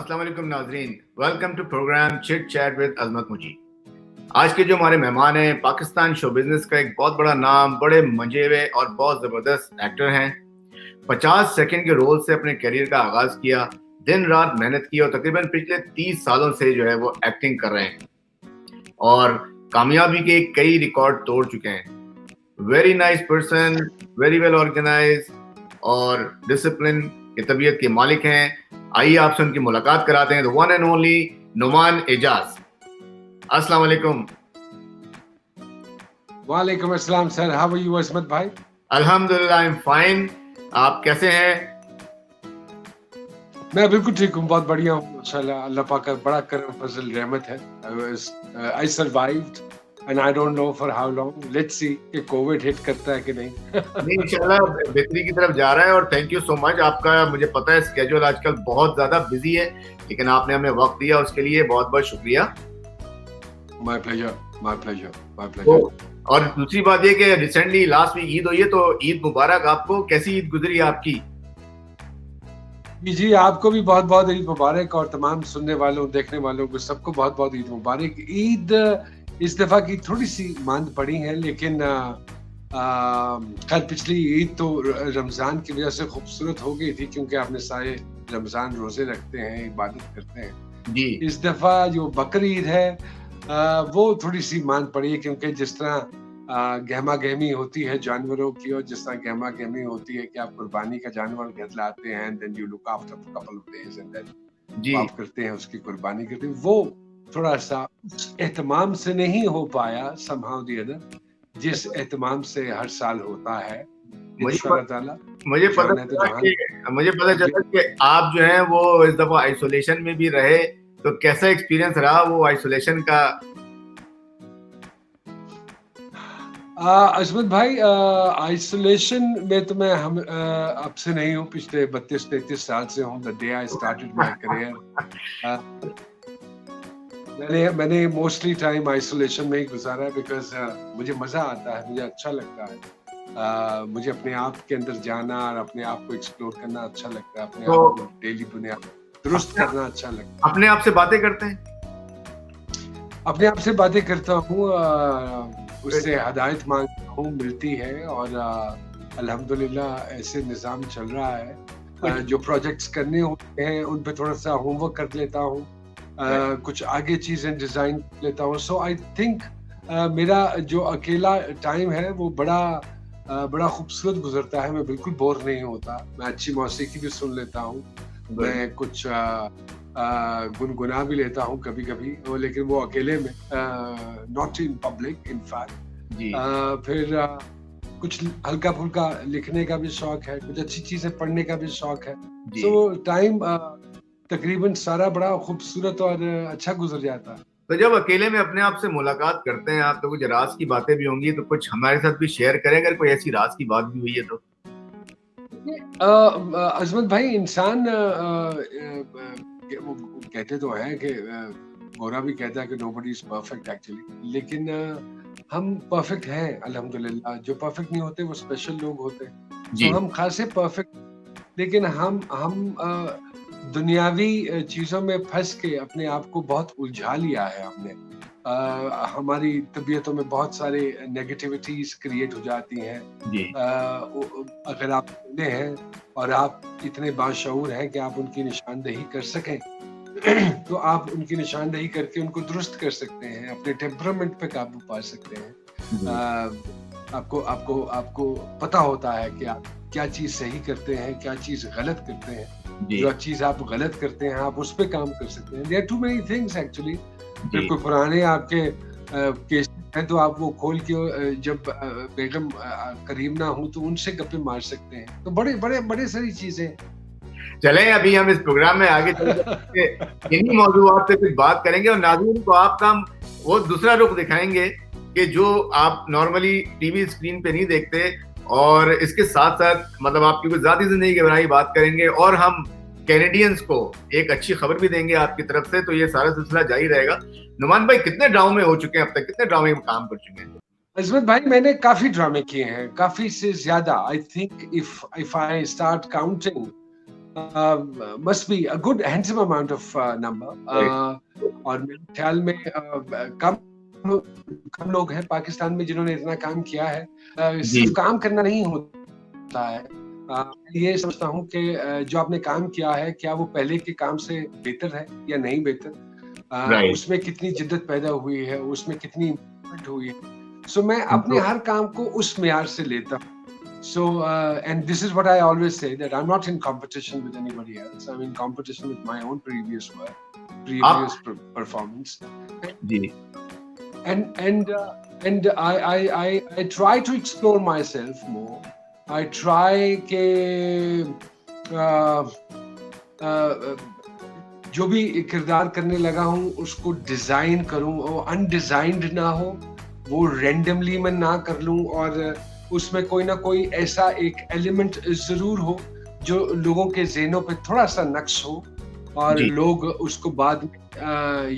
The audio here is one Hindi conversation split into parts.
अस्सलाम वालेकुम नाजरीन, welcome to program chit chat with Azmat मुजी। आज के जो हमारे मेहमान हैं पाकिस्तान शो बिजनेस का एक बहुत बड़ा नाम, बड़े मजे हुए और बहुत ज़बरदस्त एक्टर हैं। 50 सेकंड के रोल से अपने करियर का आगाज किया, दिन रात मेहनत की और तकरीबन पिछले 30 सालों से जो है वो एक्टिंग कर रहे हैं और कामयाबी के कई रिकॉर्ड तोड़ चुके हैं। Very nice person, very well organise और डिसिप्लिन की तबीयत के मालिक हैं। आइए आपसे उनकी मुलाकात कराते हैं। The one and only Numan Ejaz. अस्सलाम वालेकुम। वालेकुम अस्सलाम sir, how are you Azmat भाई? अल्हम्दुलिल्लाह, आई एम फाइन। आप कैसे हैं? मैं बिल्कुल ठीक हूँ, बहुत बढ़िया हूँ माशाल्लाह। अल्लाह पाक का बड़ा करम फजल रहमत है। I survived and I don't know for how long. Let's see कि कोविड हिट करता है कि नहीं। नहीं, इंशाल्लाह बेहतरी की तरफ जा रहा है और थैंक यू सो मच। आपका मुझे पता है स्केड्यूल आजकल बहुत ज्यादा बिजी है, लेकिन आपने हमें वक्त दिया उसके लिए बहुत बहुत शुक्रिया। My pleasure, my pleasure, my pleasure. और दूसरी बात ये कि रिसेंटली लास्ट वीक ईद हुई है, तो ईद मुबारक आपको। कैसी ईद गुजरी आपकी? जी, आपको भी बहुत बहुत ईद मुबारक और तमाम सुनने वालों देखने वालों को सबको बहुत बहुत ईद मुबारक। ईद इस दफा की थोड़ी सी मांद पड़ी है, लेकिन खैर पिछली ईद तो रमजान की वजह से खूबसूरत हो गई थी, क्योंकि आपने सारे रमजान रोजे रखते हैं, इबादत करते हैं जी। इस दफा जो बकरी ईद है वो थोड़ी सी मांद पड़ी है, क्योंकि जिस तरह गहमा गहमी होती है जानवरों की और जिस तरह गहमा गहमी होती है कि आप कुर्बानी का जानवर घर लाते हैं, then you look after for couple of days and then आप करते हैं, उसकी कुर्बानी करते हैं, वो थोड़ा सा एहतमाम से नहीं हो पाया somehow the other, जिस एहतमाम से हर साल होता है। मुझे पता चला कि आप जो हैं वो इस दफा आइसोलेशन में भी रहे, तो कैसा एक्सपीरियंस रहा वो आइसोलेशन का? अजमत भाई, आइसोलेशन में तो मैं अब से नहीं हूँ, पिछले 32-33 साल से हूँ। The day I started my career मैंने मोस्टली टाइम आइसोलेशन में ही गुजारा है, बिकॉज मुझे मजा आता है, मुझे अच्छा लगता है। मुझे अपने आप के अंदर जाना और अपने आप को एक्सप्लोर करना अच्छा लगता है, अपने आप को डेली बुनियाद दुरुस्त करना अच्छा लगता है। अपने आप से बातें करते हैं? अपने आप से बातें करता हूँ, उससे हदायत मांगता हूँ, मिलती है, और अल्हम्दुलिल्लाह ऐसे निज़ाम चल रहा है। जो प्रोजेक्ट्स करने होते हैं उन पे थोड़ा सा होमवर्क कर लेता हूँ, कुछ आगे चीजें डिजाइन लेता हूँ। सो आई थिंक मेरा जो अकेला टाइम है वो बड़ा खूबसूरत गुजरता है। मैं बिल्कुल बोर नहीं होता, मैं अच्छी मौसीकी भी सुन लेता हूँ, मैं कुछ गुनगुना भी लेता हूँ कभी कभी, लेकिन वो अकेले में, not in public in fact. फिर कुछ हल्का फुल्का लिखने का भी शौक है, कुछ अच्छी चीजें पढ़ने का भी शौक है। सो टाइम तकरीबन सारा बड़ा खूबसूरत और अच्छा गुजर जाता है। तो जब अकेले में अपने आप से मुलाकात करते हैं आप, तो कुछ राज की बातें भी होंगी, तो कुछ हमारे साथ भी शेयर करें अगर कोई ऐसी राज की बात भी हुई है तो। अजमत भाई, इंसान वो कहते तो हैं कि गोरा भी कहता है कि नोबडी इज परफेक्ट एक्चुअली, लेकिन हम परफेक्ट हैं अल्हम्दुलिल्लाह। जो परफेक्ट नहीं होते वो स्पेशल लोग होते हैं। तो हम खासे परफेक्ट, लेकिन हम दुनियावी चीजों में फंस के अपने आप को बहुत उलझा लिया है हमने। हमारी तबीयतों में बहुत सारे नेगेटिविटीज क्रिएट हो जाती हैं। अगर आप बंदे हैं और आप इतने बाशऊर हैं कि आप उनकी निशानदेही कर सकें तो आप उनकी निशानदेही करके उनको दुरुस्त कर सकते हैं, अपने टेम्परामेंट पे काबू पा सकते हैं। आपको पता होता है कि आप क्या चीज सही करते हैं, क्या चीज गलत करते हैं। जो चीज आप गलत करते हैं आप उस पे काम कर सकते हैं। There are too many things actually. फिर कोई पुराने आपके केस हैं तो आप वो खोल के जब बेगम करीम ना हो तो उनसे गप्पे मार सकते हैं। तो बड़े सारी चीजें। चलें, अभी हम इस प्रोग्राम में आगे चलते इन्हीं मौजूदात पे कुछ बात करेंगे और नाज़रीन को आपका वो दूसरा रुख दिखाएंगे कि जो आप नॉर्मली टीवी स्क्रीन पे नहीं देखते, और इसके साथ साथ मतलब आपकी कुछ ज़ाती जिंदगी के बारे में बात करेंगे और हम कैनेडियंस को एक अच्छी खबर भी देंगे आपकी तरफ से। तो ये सारा सिलसिला जारी रहेगा। नुमान भाई, कितने ड्रामे हो चुके हैं अब तक, कितने ड्रामे में काम कर चुके हैं? अजमत भाई, मैंने काफी ड्रामे किए हैं, काफी से ज्यादा। I think if I start counting must be a good handsome amount of number. और मेरे ख्याल में कम लोग हैं पाकिस्तान में जिन्होंने इतना काम किया है. सिर्फ काम करना नहीं होता है. ये समझता हूँ कि जो आपने काम किया है क्या वो पहले के काम से बेहतर है या नहीं बेहतर. उसमें कितनी जिद्दत पैदा हुई है, उसमें कितनी इम्प्रूवमेंट हुई है. सो मैं अपने हर काम को उस मेयार से लेता हूँ. So and this is what I always say, that I'm not in competition with anybody else. I'm in competition with my own previous work, previous performance. And I try to explore myself more. I try के जो भी किरदार करने लगा हूँ उसको डिजाइन करूँ, वो अनडिजाइंड ना हो, वो रैंडमली मैं ना कर लूँ, और उसमें कोई ना कोई ऐसा एक एलिमेंट जरूर हो जो लोगों के ज़हनों पे थोड़ा सा नक्श हो और लोग उसको बाद में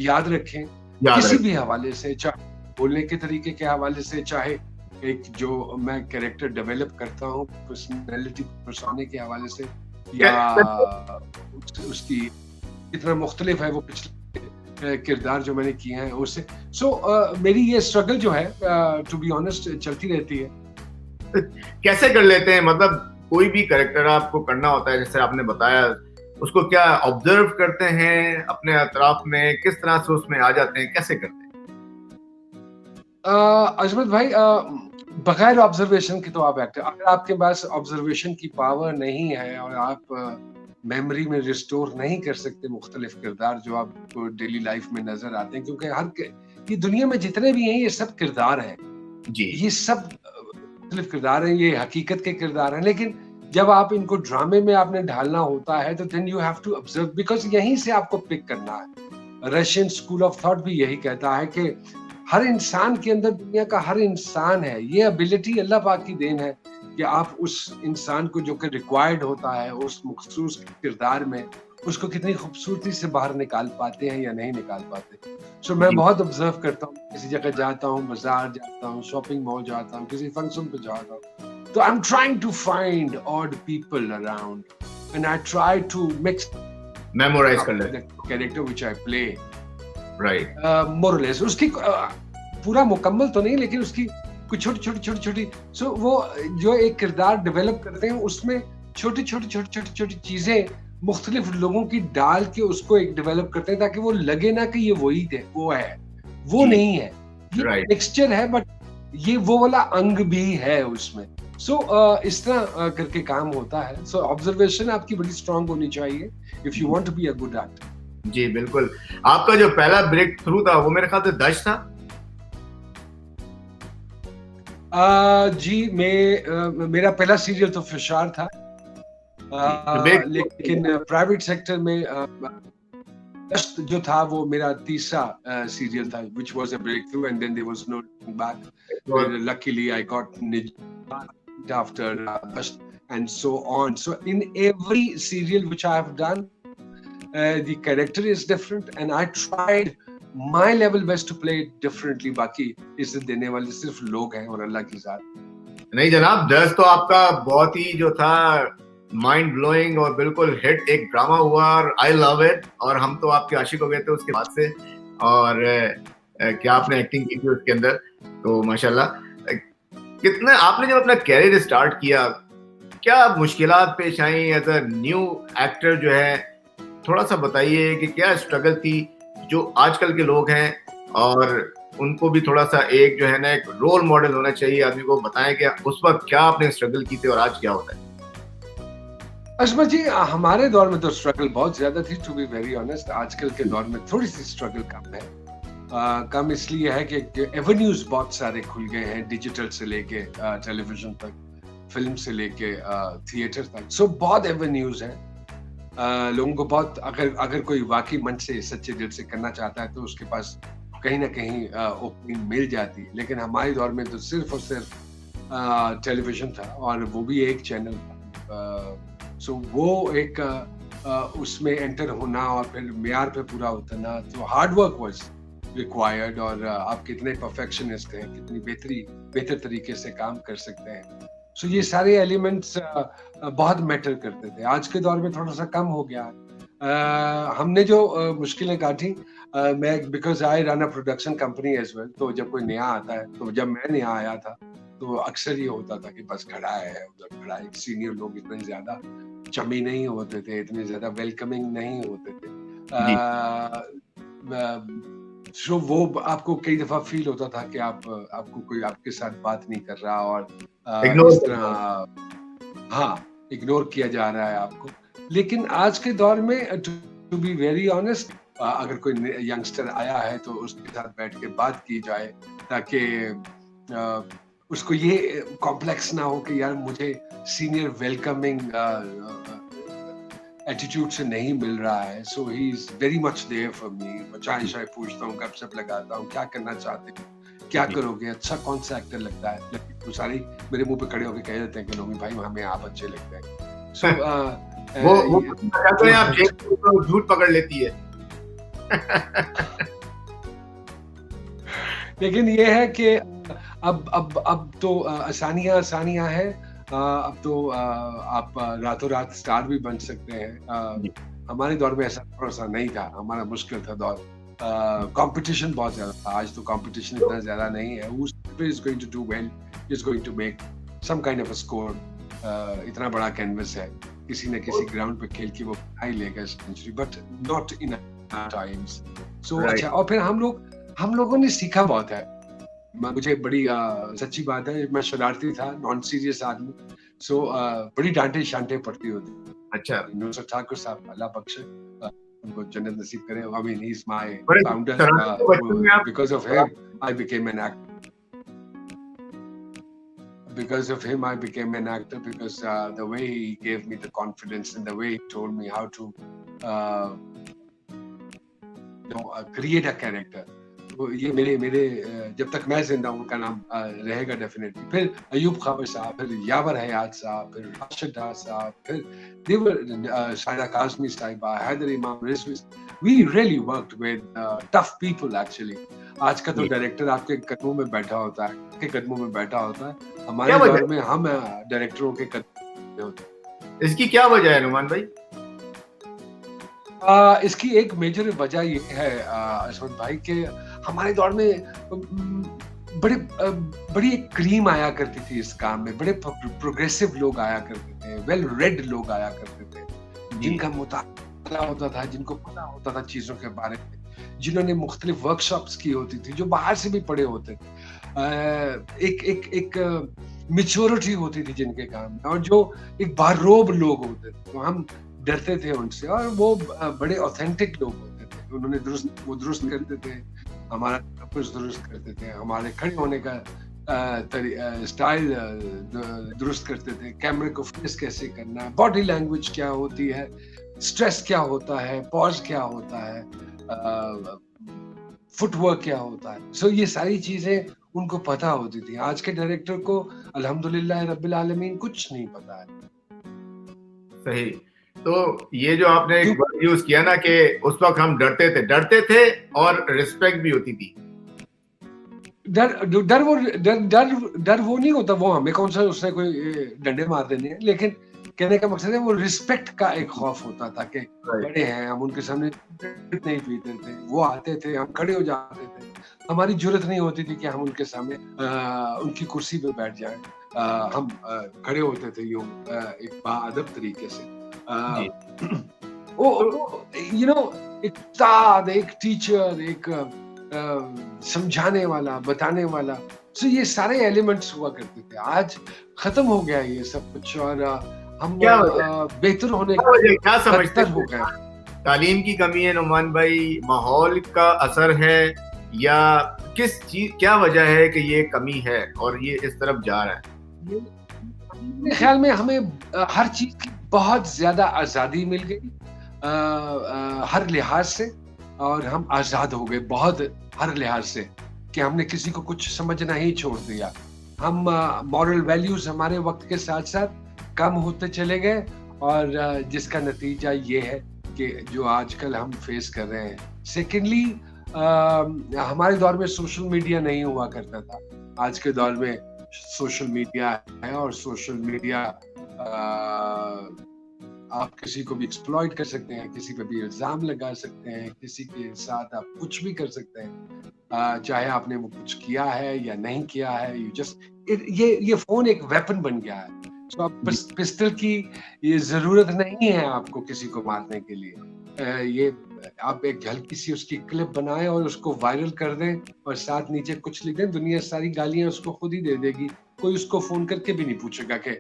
याद रखें किसी भी हवाले से, चाहे बोलने के तरीके के हवाले से, चाहे एक जो मैं कैरेक्टर डेवलप करता हूँ पर्सनैलिटी पर्सोना के हवाले से, या उसकी कितना मुख्तलिफ है वो पिछले किरदार जो मैंने किए हैं उससे. सो मेरी ये स्ट्रगल जो है टू बी ऑनेस्ट चलती रहती है. कैसे कर लेते हैं, मतलब कोई भी कैरेक्टर आपको करना होता है जैसे आपने बताया, उसको क्या ऑब्जर्व करते हैं अपने अतराफ में, किस तरह से उसमें आ जाते हैं, कैसे करते हैं? अजमत भाई, बगैर ऑब्जर्वेशन के तो आप एक्टर, अगर आपके पास ऑब्जर्वेशन की पावर नहीं है और आप मेमोरी में रिस्टोर नहीं कर सकते मुख्तलिफ किरदार जो आपको डेली लाइफ में नजर आते हैं, क्योंकि ये दुनिया में जितने भी हैं ये सब किरदार हैं जी, ये सब मुख्तलिफ किरदार हैं, ये हकीकत के किरदार हैं, लेकिन जब आप इनको ड्रामे में आपने ढालना होता है तो then you have to observe, because यहीं से आपको पिक करना है. रशियन स्कूल ऑफ थॉट भी यही कहता है कि हर इंसान के अंदर, दुनिया का हर इंसान है, ये एबिलिटी अल्लाह पाक की देन है कि आप उस इंसान को जो कि रिक्वायर्ड होता है उस मखसूस किरदार में, उसको कितनी खूबसूरती से बाहर निकाल पाते हैं या नहीं निकाल पाते. सो मैं बहुत ऑब्जर्व करता हूँ, किसी जगह जाता हूँ, बाजार जाता हूँ, शॉपिंग मॉल जाता हूँ, किसी फंक्शन पे जाता हूँ, तो I am trying to find odd people around and I try to mix memorize कर लेते character which I play, right, more और लेस. उसकी पूरा मुकम्मल तो नहीं, लेकिन उसकी कुछ छोटी. सो वो जो एक किरदार डेवलप करते हैं उसमें छोटी चीजें मुख्तलिफ लोगों की डाल के उसको एक डेवलप करते हैं ताकि वो लगे ना कि ये वही है, वो नहीं है, ये मिक्सचर है, बट ये वो वाला अंग भी है उसमें. सो इस तरह करके काम होता है. सो ऑब्जर्वेशन आपकी बड़ी स्ट्रांग होनी चाहिए if you want to be a good actor. जी बिल्कुल. आपका जो पहला ब्रेक थ्रू था वो मेरे ख्याल से दश था. जी, मेरा पहला सीरियल तो फिशार था, लेकिन प्राइवेट सेक्टर में जो था वो मेरा तीसरा सीरियल था, which was a breakthrough, and then there was no looking back. Luckily, I got Nijat after and so on. So in every serial which I have done, the character is different, and I tried my level best to play it differently. बाकी इसे देने वाले सिर्फ लोग हैं और अल्लाह की ज़ात. नहीं जनाब, दस तो आपका बहुत ही जो था माइंड ब्लोइंग और बिल्कुल हिट एक ड्रामा हुआ, और आई लव इट, और हम तो आपके आशिक हो गए थे उसके बाद से. और क्या आपने एक्टिंग की थी उसके अंदर, तो माशाल्लाह. कितने आपने जब अपना कैरियर स्टार्ट किया, क्या मुश्किलात पेश I as a new actor जो है, थोड़ा सा बताइए कि क्या स्ट्रगल थी जो आजकल के लोग हैं, और उनको भी थोड़ा सा एक जो है ना एक रोल मॉडल होना चाहिए आदमी को. बताएं कि उस वक्त क्या आपने स्ट्रगल की थी और आज क्या होता है. अजमत जी, हमारे दौर में तो स्ट्रगल बहुत ज्यादा थी, टू बी वेरी ऑनेस्ट. आजकल के दौर में थोड़ी सी स्ट्रगल कम है. कम इसलिए है कि एवेन्यूज बहुत सारे खुल गए हैं, डिजिटल से लेके टेलीविजन तक, फिल्म से लेके थिएटर तक. सो बहुत एवेन्यूज हैं. लोगों को बहुत, अगर कोई वाकई मन से सच्चे दिल से करना चाहता है तो उसके पास कहीं ना कहीं ओपनिंग मिल जाती है. लेकिन हमारे दौर में तो सिर्फ और सिर्फ टेलीविजन था, और वो भी एक चैनल था. सो वो एक उसमें एंटर होना और फिर मेयार पे पूरा उतरना, तो हार्ड वर्क वाज रिक्वायर्ड. और आप कितने परफेक्शनिस्ट हैं, कितनी बेहतर तरीके से काम कर सकते हैं, सो ये सारे एलिमेंट्स बहुत मैटर करते थे। आज के दौर में थोड़ा सा कम हो गया। हमने जो मुश्किलें काटी, मैं because I run a production company as well, तो जब कोई नया आता है, तो जब मैं नया आया था तो अक्सर ये होता था कि बस खड़ा है उधर खड़ा है। सीनियर लोग इतने ज्यादा चमी नहीं होते थे, इतने ज्यादा वेलकमिंग नहीं होते थे। जी। सो वो आपको कई दफा फील होता था कि आपको कोई आपके साथ बात नहीं कर रहा, और इग्नोर इस कर रहा हूँ। तरह हाँ इग्नोर किया जा रहा है आपको। लेकिन आज के दौर में टू बी वेरी ऑनेस्ट, अगर कोई यंगस्टर आया है तो उसके साथ बैठ के बात की जाए, ताकि उसको ये कॉम्प्लेक्स ना हो कि यार मुझे सीनियर वेलकमिंग एटीट्यूड से नहीं मिल रहा है। So he is very much there for me. चाय शाय पूछता हूँ, गपशप लगाता हूँ, क्या करना चाहते हो, क्या जी। करोगे, अच्छा कौन सा एक्टर लगता है। लेकिन वो सारे मेरे मुंह पे खड़े होकर कह देते हैं कि नोमी भाई हमें आप अच्छे लगते हैं। सो वो कहते हैं आप जेब से तो झूठ पकड़ लेती है। लेकिन ये है कि अब तो आसानियां हैं। अब तो आप रातों रात स्टार भी बन सकते हैं। जी। हमारे दौर में ऐसा थोड़ा सा नहीं था, हमारा मुश्किल था दौर। कंपटीशन बहुत ज्यादा था, आज तो कंपटीशन इतना ज्यादा नहीं है। Who is going to do well is going to make some kind of a score। इतना बड़ा कैनवस है, किसी न किसी ग्राउंड पे खेल के वो ही लेगा century, but not in times. So right. अच्छा, और फिर हम लोगों ने सीखा बहुत है। मुझे बड़ी सच्ची बात है, मैं शरारती था, नॉन सीरियस आदमी। सो बड़ी डांटे शांटे पड़ती होती। अच्छा। नुसरत ठाकुर साहब अल्लाह बख्शे, उनको जन्नत नसीब करे। I mean he is my बड़े फाउंडर। शरारती तो बचपन में आप because of him I became an actor. Because of him, I became an actor, because the way he gave me the confidence and the way he told me how to create a character। तो ये मेरे जब तक मैं जिंदा हूँ उनका नाम रहेगा डेफिनेटली। फिर अयूब खाबर साहब, फिर यावर हयात साहब, फिर राशिद डार साहब, फिर देवर शायरा काज़मी साहिबा, हैदर इमाम Rizvi. We really worked with tough people actually। आज का तो जी। डायरेक्टर आपके कदमों में बैठा होता है, के कदमों में बैठा होता है। हमारे क्या वजह दौर में हम डायरेक्टरों के कदमों में होते हैं। है? इसकी क्या वजह है नुमान भाई? इसकी एक मेजर वजह ये है अशरफ भाई, कि हमारे दौर में बड़ी एक क्रीम आया करती थी इस काम में। बड़े प्रोग्रेसिव लोग आया करते थे, वेल रेड लोग आया करते थे, जी। जिनका मुताला होता था, जिनको पता होता था चीजों के बारे में, जिन्होंने मुख्तलिफ वर्कशॉप्स की होती थी, जो बाहर से भी पढ़े होते थे। एक मेच्योरिटी होती थी जिनके काम में, और जो एक बारोब लोग होते थे, तो हम डरते थे उनसे। और वो बड़े ऑथेंटिक लोग होते थे। उन्होंने दुरुस्त करते थे, हमारा कुछ दुरुस्त करते थे, हमारे खड़े होने का स्टाइल दुरुस्त करते थे, कैमरे को फेस कैसे करना है, बॉडी लैंग्वेज क्या होती है, स्ट्रेस क्या होता है, पॉज क्या होता है, फुटवर्क क्या होता है। सो ये सारी चीजें उनको पता होती थी। आज के डायरेक्टर को अल्हम्दुलिल्लाह रब्बिल आलमीन कुछ नहीं पता है। सही। तो ये जो आपने एक वर्ड यूज किया ना कि उस वक्त हम डरते थे और रिस्पेक्ट भी होती थी। डर वो नहीं होता, वो हमें कौन सा उसने कोई डंडे मार देने हैं। लेकिन कहने का मकसद है वो रिस्पेक्ट का एक खौफ होता था कि बड़े हैं, हम उनके सामने नहीं पीते थे। वो आते थे, हम खड़े हो जाते थे, हमारी जुर्रत नहीं होती थी कि हम उनके सामने उनकी कुर्सी पे बैठ जाएं। हम खड़े होते थे यूं एक बाअदब तरीके से। यू नो, एक उस्ताद, एक टीचर, एक समझाने वाला, बताने वाला। सो ये सारे एलिमेंट्स हुआ करते थे। आज खत्म हो गया ये सब कुछ, और हम बेहतर होने क्या समझते हो गए। तालीम की कमी है नुमान भाई, माहौल का असर है, या किस चीज, क्या वजह है कि ये कमी है और ये इस तरफ जा रहा है? मेरे ख्याल में हमें हर चीज की बहुत ज्यादा आजादी मिल गई, हर लिहाज से, और हम आजाद हो गए बहुत हर लिहाज से, कि हमने किसी को कुछ समझना ही छोड़ दिया। हम मॉरल वैल्यूज हमारे वक्त के साथ साथ कम होते चले गए, और जिसका नतीजा ये है कि जो आजकल हम फेस कर रहे हैं। सेकेंडली, हमारे दौर में सोशल मीडिया नहीं हुआ करता था। आज के दौर में सोशल मीडिया है, और सोशल मीडिया आप किसी को भी एक्सप्लॉइट कर सकते हैं, किसी पे भी इल्जाम लगा सकते हैं, किसी के साथ आप कुछ भी कर सकते हैं, चाहे आपने वो कुछ किया है या नहीं किया है। यू जस्ट ये फोन एक वेपन बन गया है। तो आप पिस्टल की ये जरूरत नहीं है आपको किसी को मारने के लिए। ये आप एक हल्की सी उसकी क्लिप बनाएं और उसको वायरल कर दें और साथ नीचे कुछ लिख दें, दुनिया सारी गालियां उसको खुद ही दे देगी। कोई उसको फोन करके भी नहीं पूछेगा कि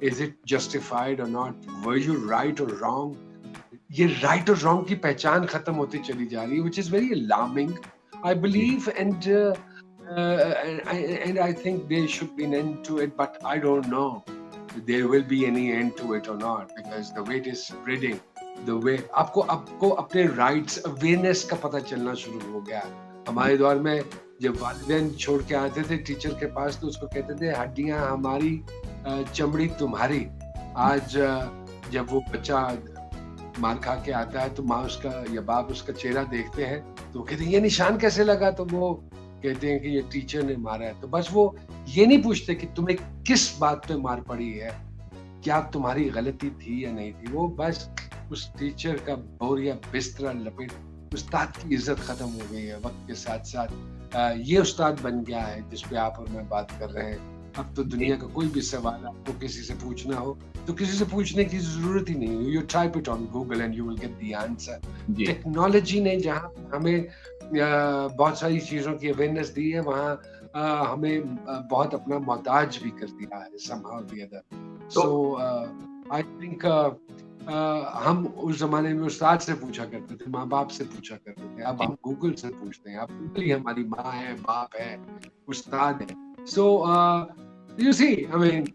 इज इट जस्टिफाइड और नॉट, वर यू राइट और रॉन्ग। ये राइट और रॉन्ग की पहचान खत्म होती चली जा रही है, which is very alarming I believe, and I think there should be an end to it, but I don't know there will be any end to it or not, because the way it is spreading, the way आपको अपने राइट्स अवेयरनेस का पता चलना शुरू हो गया। हमारे दौर में जब वालिदैन छोड़ के आते थे टीचर के पास तो उसको कहते थे हड्डियां हमारी चमड़ी तुम्हारी। आज जब वो बच्चा मार खा के आता है तो माँ उसका या बाप उसका चेहरा देखते हैं तो कहते हैं ये निशान कैसे लगा, तो वो कहते हैं कि ये टीचर ने मारा है। तो बस वो ये नहीं पूछते कि तुम्हें किस बात पे मार पड़ी है, क्या तुम्हारी गलती थी या नहीं थी। वो बस उस टीचर का बोरिया बिस्तरा लपेट, उस्ताद की इज्जत खत्म हो गई है वक्त के साथ साथ। ये उस्ताद बन गया है जिस पे आप और मैं बात कर रहे हैं। अब तो दुनिया का कोई भी सवाल आपको किसी से पूछना हो तो किसी से पूछने की जरूरत ही नहीं है, you type it on Google and you will get the answer. Technology ने जहाँ हमें बहुत सारी चीजों की अवेयरनेस दी है, वहाँ हमें बहुत अपना मोहताज भी कर दिया है somehow or the other. So I think हम उस जमाने में उस्ताद से पूछा करते थे, माँ बाप से पूछा करते थे, अब हम गूगल से पूछते हैं। अब गूगल ही हमारी माँ है, बाप है, उस्ताद है। So you see, I mean,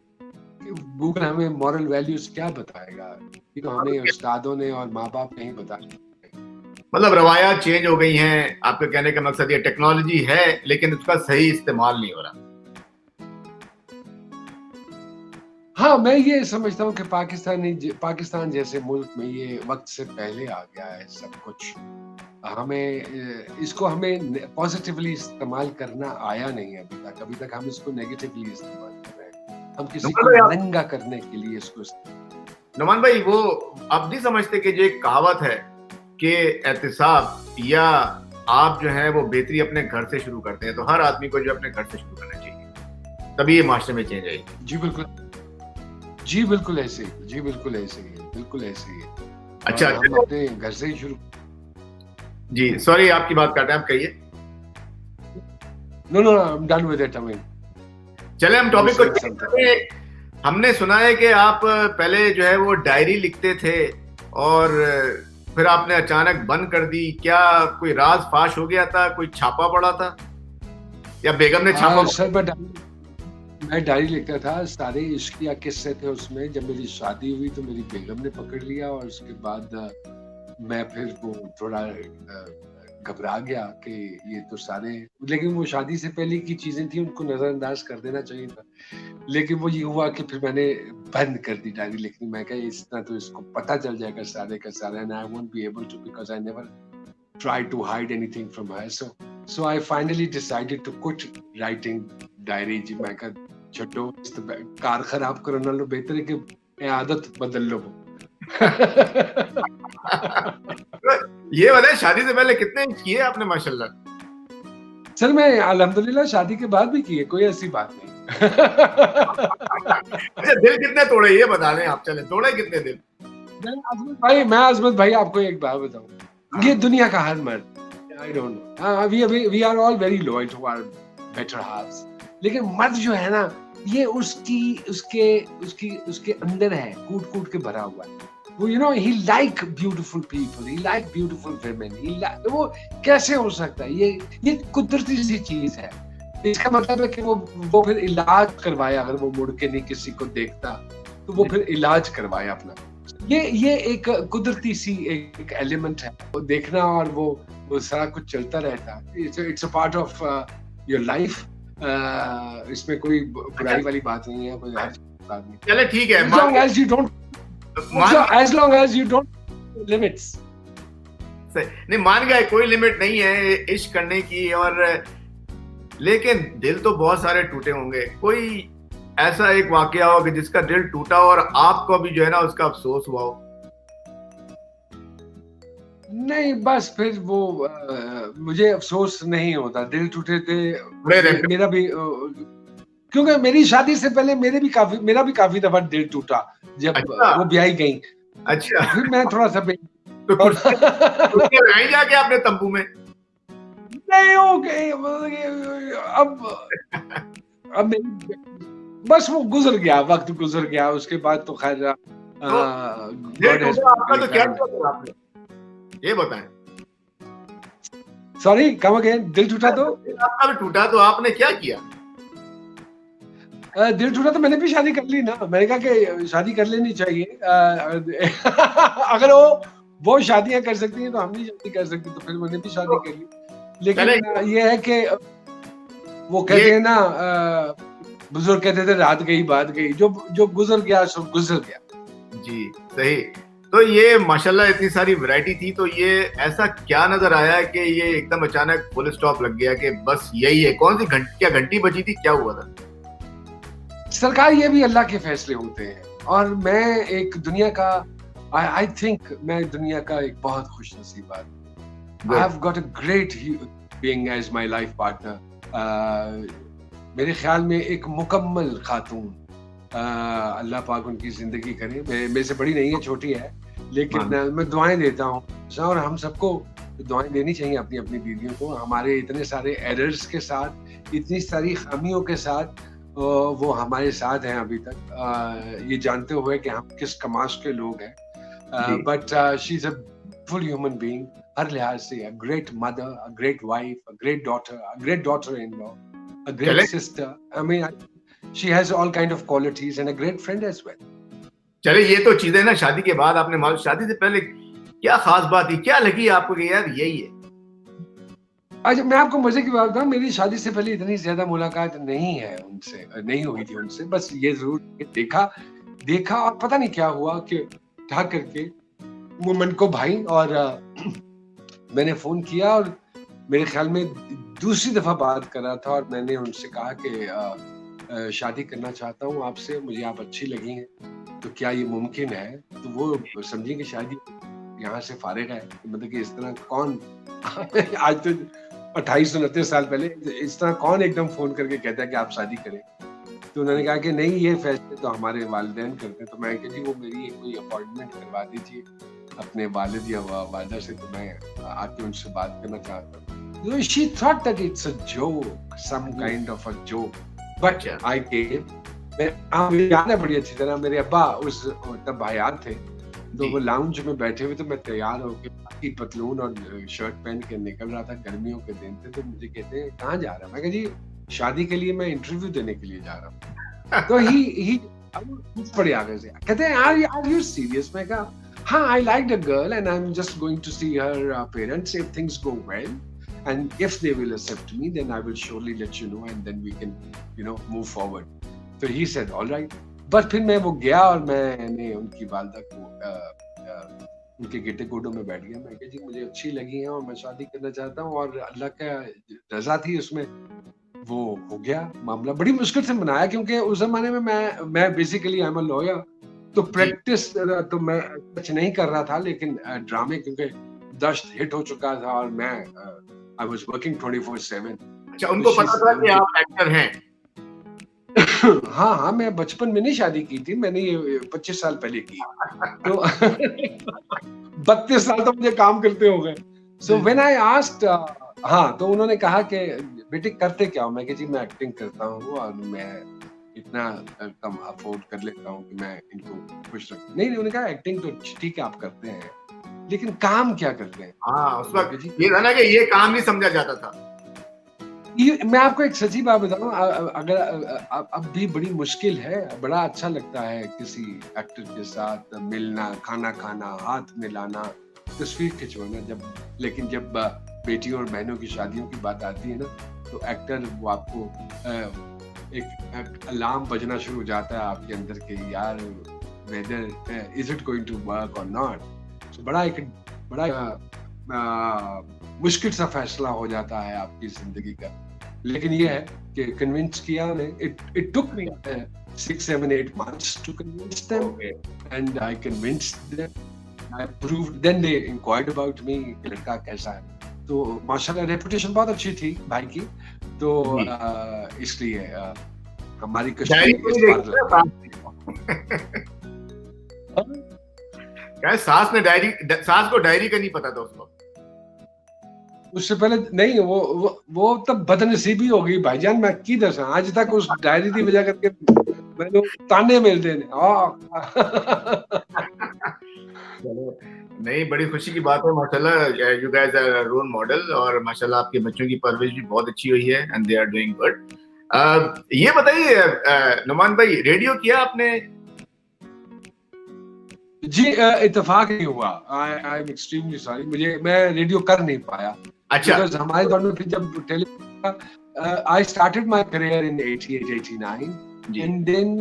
Google हमें मॉरल वैल्यूज क्या बताएगा, ये तो हमें उस्तादों ने और माँ बाप ने ही बताया। मतलब रवायात चेंज हो गई हैं। आपके कहने का मकसद ये टेक्नोलॉजी है लेकिन उसका सही इस्तेमाल नहीं हो रहा। हाँ, मैं ये समझता हूँ कि पाकिस्तान जैसे मुल्क में ये वक्त से पहले आ गया है सब कुछ। इसको हमें पॉजिटिवली इस्तेमाल करना आया नहीं है अभी तक हम इसको नेगेटिवली इस्तेमाल कर रहे हैं। हम किसी को नंगा करने के लिए इसको। नुमान भाई, वो अब नहीं समझते कि जो एक कहावत है कि एहतिसाब या आप जो है वो बेहतरी अपने घर से शुरू करते हैं, तो हर आदमी को जो अपने घर से शुरू करना चाहिए, तभी ये मास्टर में चेंज आएगी। जी बिल्कुल ऐसे ही, बिल्कुल ऐसे ही। अच्छा, हम अपने घर से ही शुरू। जी सॉरी, आपकी बात काटा, आप कहिए। No I am done with it. I mean चले हम टॉपिक को चेंज करें। हमने सुना है कि आप पहले जो है वो डायरी लिखते थे और फिर आपने अचानक बंद कर दी। क्या कोई राज फाश हो गया था, कोई छापा पड़ा था या बेगम ने छापा? सर मैं डायरी लिखता था, सारे इश्किया किस्से थे उसमें। जब मेरी शादी हुई तो मेरी बेगम ने पकड़ लिया और उसके बाद मैं फिर वो थोड़ा घबरा गया कि ये तो सारे, लेकिन वो शादी से पहले की चीजें थी, उनको नजरअंदाज कर देना चाहिए था। लेकिन वो ये हुआ कि फिर मैंने बंद कर दी डायरी लिखनी। मैं कहा इस तरह तो इसको पता चल जाएगा सारे का सारा, and I won't be able to, because I never try to hide anything from her. So I finally decided to quit writing diary. जी मैं कहा छोटो, कार खराब करो ना लो, बेहतर है कि आदत बदल लो। ये बताए, शादी से पहले कितने किए आपने? माशाल्लाह। सर मैं अल्हम्दुलिल्लाह शादी के बाद भी किए, कोई ऐसी बात नहीं। अच्छा, दिल कितने तोड़े ये बता दें आप। चले, तोड़े कितने दिल? मैं आजमत भाई आपको एक बात बताऊं, ये दुनिया का हर मर्द, I don't know, we are all very loyal to our better halves, लेकिन मर्द जो है ना, ये उसके अंदर है, कूट के भरा हुआ है। वो he like beautiful people, he like beautiful women, वो कैसे हो सकता है? ये कुदरती सी चीज है। इसका मतलब है कि वो फिर इलाज करवाए, अगर वो मुड़ के नहीं किसी को देखता तो वो फिर इलाज करवाए अपना। ये एक कुदरती सी एक एलिमेंट है, वो देखना और वो सारा कुछ चलता रहता है। It's a part of your life. इसमें कोई बुराई वाली बात नहीं है, कोई बात नहीं। चले ठीक है, as long as you don't limits। नहीं, मान गए कोई लिमिट नहीं है इश्क करने की, और लेकिन दिल तो बहुत सारे टूटे होंगे। कोई ऐसा एक वाकया हो कि जिसका दिल टूटा और आपको भी जो है ना उसका अफसोस हुआ हो? नहीं, बस फिर वो मुझे अफ़सोस नहीं होता, दिल टूटे थे। बड़े मेरा भी क्योंकि मेरी शादी से पहले मेरा भी काफ़ी दफ़ा दिल टूटा, जब अच्छा, वो ब्याही गईं। अच्छा। फिर मैं थोड़ा-सा तो और कुर्सियाँ लगाई जाके आपने तंबू में? नहीं हो गई, मतलब कि अब मेरी बस वो गुज़र गया, वक़्त गुज़र गया, उसके बाद तो ख़ैर तो दिल गॉड हैज़ टूटा आपका वेरी तो क्या काइंड। किया फिर आपने? ये बताएँ। सॉरी, कम अगेन, दिल टूटा तो? दिल आपका भी टूटा तो आपने क्या किया? दिल टूटा तो मैंने भी शादी कर ली ना। मैंने कहा कि शादी कर लेनी चाहिए। अगर वो शादियाँ कर सकती हैं तो हम नहीं शादी कर सकते, तो फिर मैंने भी शादी तो कर ली। लेकिन चलें ये है कि वो ये कहते हैं ना, बुजुर्ग कहते थे रात गई बात गई, जो जो गुजर गया सो गुजर गया। जी, सही। तो ये माशाल्लाह इतनी सारी वैरायटी थी, तो ये ऐसा क्या नज़र आया कि ये एकदम अचानक फुल स्टॉप लग गया कि बस यही है? कौन-सी क्या घंटी बजी थी? क्या हुआ था? सरकार, ये भी अल्लाह के फैसले होते हैं, और मैं एक दुनिया का आई थिंक मैं दुनिया का एक बहुत खुशनसीब आदमी। I good. Have got a great being as my life partner. मेरे ख्याल में एक मुकम्मल खातून, अल्लाह पाक उनकी जिंदगी करे। मेरे से बड़ी नहीं है, छोटी है, लेकिन हाँ, मैं दुआएं देता हूँ, और हम सबको दुआएं देनी चाहिए अपनी अपनी बीवियों को। हमारे इतने सारे एरर्स के साथ, इतनी सारी खामियों के साथ, वो हमारे साथ हैं अभी तक, ये जानते हुए कि हम किस कमाश के लोग हैं। जी। But she is a full human being, हर लिहाज से, a great mother, a great wife, a great daughter in law, a great चलें sister. I mean, she has all kind of qualities and a great friend as well. चलें ये तो चीज़ें ना शादी के बाद आपने मालूम शादी से पहले क्या ख़ास बात थी? क्या लगी आपको कि यार यही है? अच्छा, मैं आपको मजे की बात बताऊं, मेरी शादी से पहले इतनी ज्यादा मुलाकात नहीं है उनसे, नहीं हुई थी उनसे। बस ये जरूर देखा देखा और पता नहीं क्या हुआ कि उठा करके वो मन को भाई, और मैंने फोन किया, और मेरे ख्याल में दूसरी दफा बात कर रहा था, और मैंने उनसे कहा कि शादी करना चाहता हूँ आपसे, मुझे आप अच्छी लगी हैं, तो क्या ये मुमकिन है? तो वो समझी कि शादी यहाँ से फारिग है, मतलब कि इस तरह कौन आज तो 28-29 साल पहले इस तरह कौन एकदम फोन करके कहता है कि आप शादी करें? तो उन्होंने कहा कि नहीं, ये फैसले तो हमारे वालिदैन करते हैं। तो मैं कहा जी, वो मेरी कोई अपॉइंटमेंट करवा दीजिए अपने वालिद या वालिदा से, तो मैं आके उनसे बात करना चाहता हूँ। So she thought that it's a joke, some kind of a joke. But अच्छा। I came. मुझे याद है बड़ी अच्छी तरह, मेरे अब्बा उस तब हयात थे, तो जी। वो लाउंज में बैठे हुए, तो मैं तैयार होके बाकी पतलून और शर्ट पहन के निकल रहा था, गर्मियों के दिन थे। तो मुझे कहते हैं कहाँ जा रहा है? मैं कहा जी, शादी के लिए मैं इंटरव्यू देने के लिए जा रहा हूँ। तो ही बड़े आगे से कहते हैं आर यू सीरियस? मैं कहा हाँ, I like the girl and I am just going to see her parents, if things go well and if they will accept me, then I will surely let you know, and then we can move forward. So he said all right. बस फिर मैं वो गया, और मैंने उनकी वालदा को उनके गिट्टे गोडों में बैठ गया। मैं कहा जी, मुझे अच्छी लगी हैं और मैं शादी करना चाहता हूँ, और अल्लाह का रजा थी उसमें, वो हो गया मामला। बड़ी मुश्किल से मनाया, क्योंकि उस जमाने में मैं basically I am a lawyer, तो जी। प्रैक्टिस तो मैं कुछ नहीं कर रहा था, लेकिन ड्रामे क्योंकि दश्त हिट हो चुका था, और मैं I was working 24/7. अच्छा, उनको पता था कि आप एक्टर हैं? हाँ हाँ, मैं बचपन में नहीं शादी की थी, मैंने ये 25 साल पहले की। तो 32 साल तो मुझे काम करते हो गए। So when I asked, हाँ, तो उन्होंने कहा कि बेटे करते क्या हो? मैं कहा जी, मैं एक्टिंग करता हूँ, और मैं इतना कम अफोर्ड कर लेता हूँ कि मैं इनको खुश रखूं। नहीं, उन्होंने कहा एक्टिंग तो ठीक है आप करते हैं, लेकिन काम क्या करते हैं? हाँ, उस मैं वक़्त कहा जी, ये था ना कि ये काम नहीं समझा जाता था। मैं आपको एक सच्ची बात बताऊं, अगर अब भी बड़ी मुश्किल है। बड़ा अच्छा लगता है किसी एक्टर के साथ मिलना, खाना खाना, हाथ मिलाना, तस्वीर खिंचवाना, लेकिन जब बेटियों और बहनों की शादियों की बात आती है ना, तो एक्टर वो आपको एक अलार्म बजना शुरू हो जाता है आपके अंदर के, यार whether is it going to work और नॉट। तो बड़ा मुश्किल सा फैसला हो जाता है आपकी जिंदगी का। लेकिन ये है कि कन्विंस किया, it took me 6, 7, 8 months to convince them, Okay. and I convinced them. I proved. Then they inquired about me कि लड़का कैसा है. तो माशाल्लाह रेपुटेशन बहुत अच्छी थी भाई की. तो जी. इसलिए हमारी डायरी कश्मीरी को इस नहीं बार देखा सास ने? क्या सास को डायरी का नहीं पता था उसको? उससे पहले नहीं, वो तब बदनसीबी हो गई भाईजान, मैं की दसा आज तक उस डायरी की वजह करके मैंने ताने मिलते ने. चलो, नहीं, बड़ी खुशी की बात है माशाल्लाह. You guys are role model और माशाल्लाह आपके बच्चों की परवरिश भी बहुत अच्छी हुई है and they are doing good. ये बताइए नुमान भाई, रेडियो किया आपने? जी इत्तेफाक नहीं हुआ. आई एम एक्सट्रीमली सॉरी, मैं रेडियो कर नहीं पाया. अच्छा. बिकॉज हमारे दौर में फिर जब television, I started my career in 88 89 and then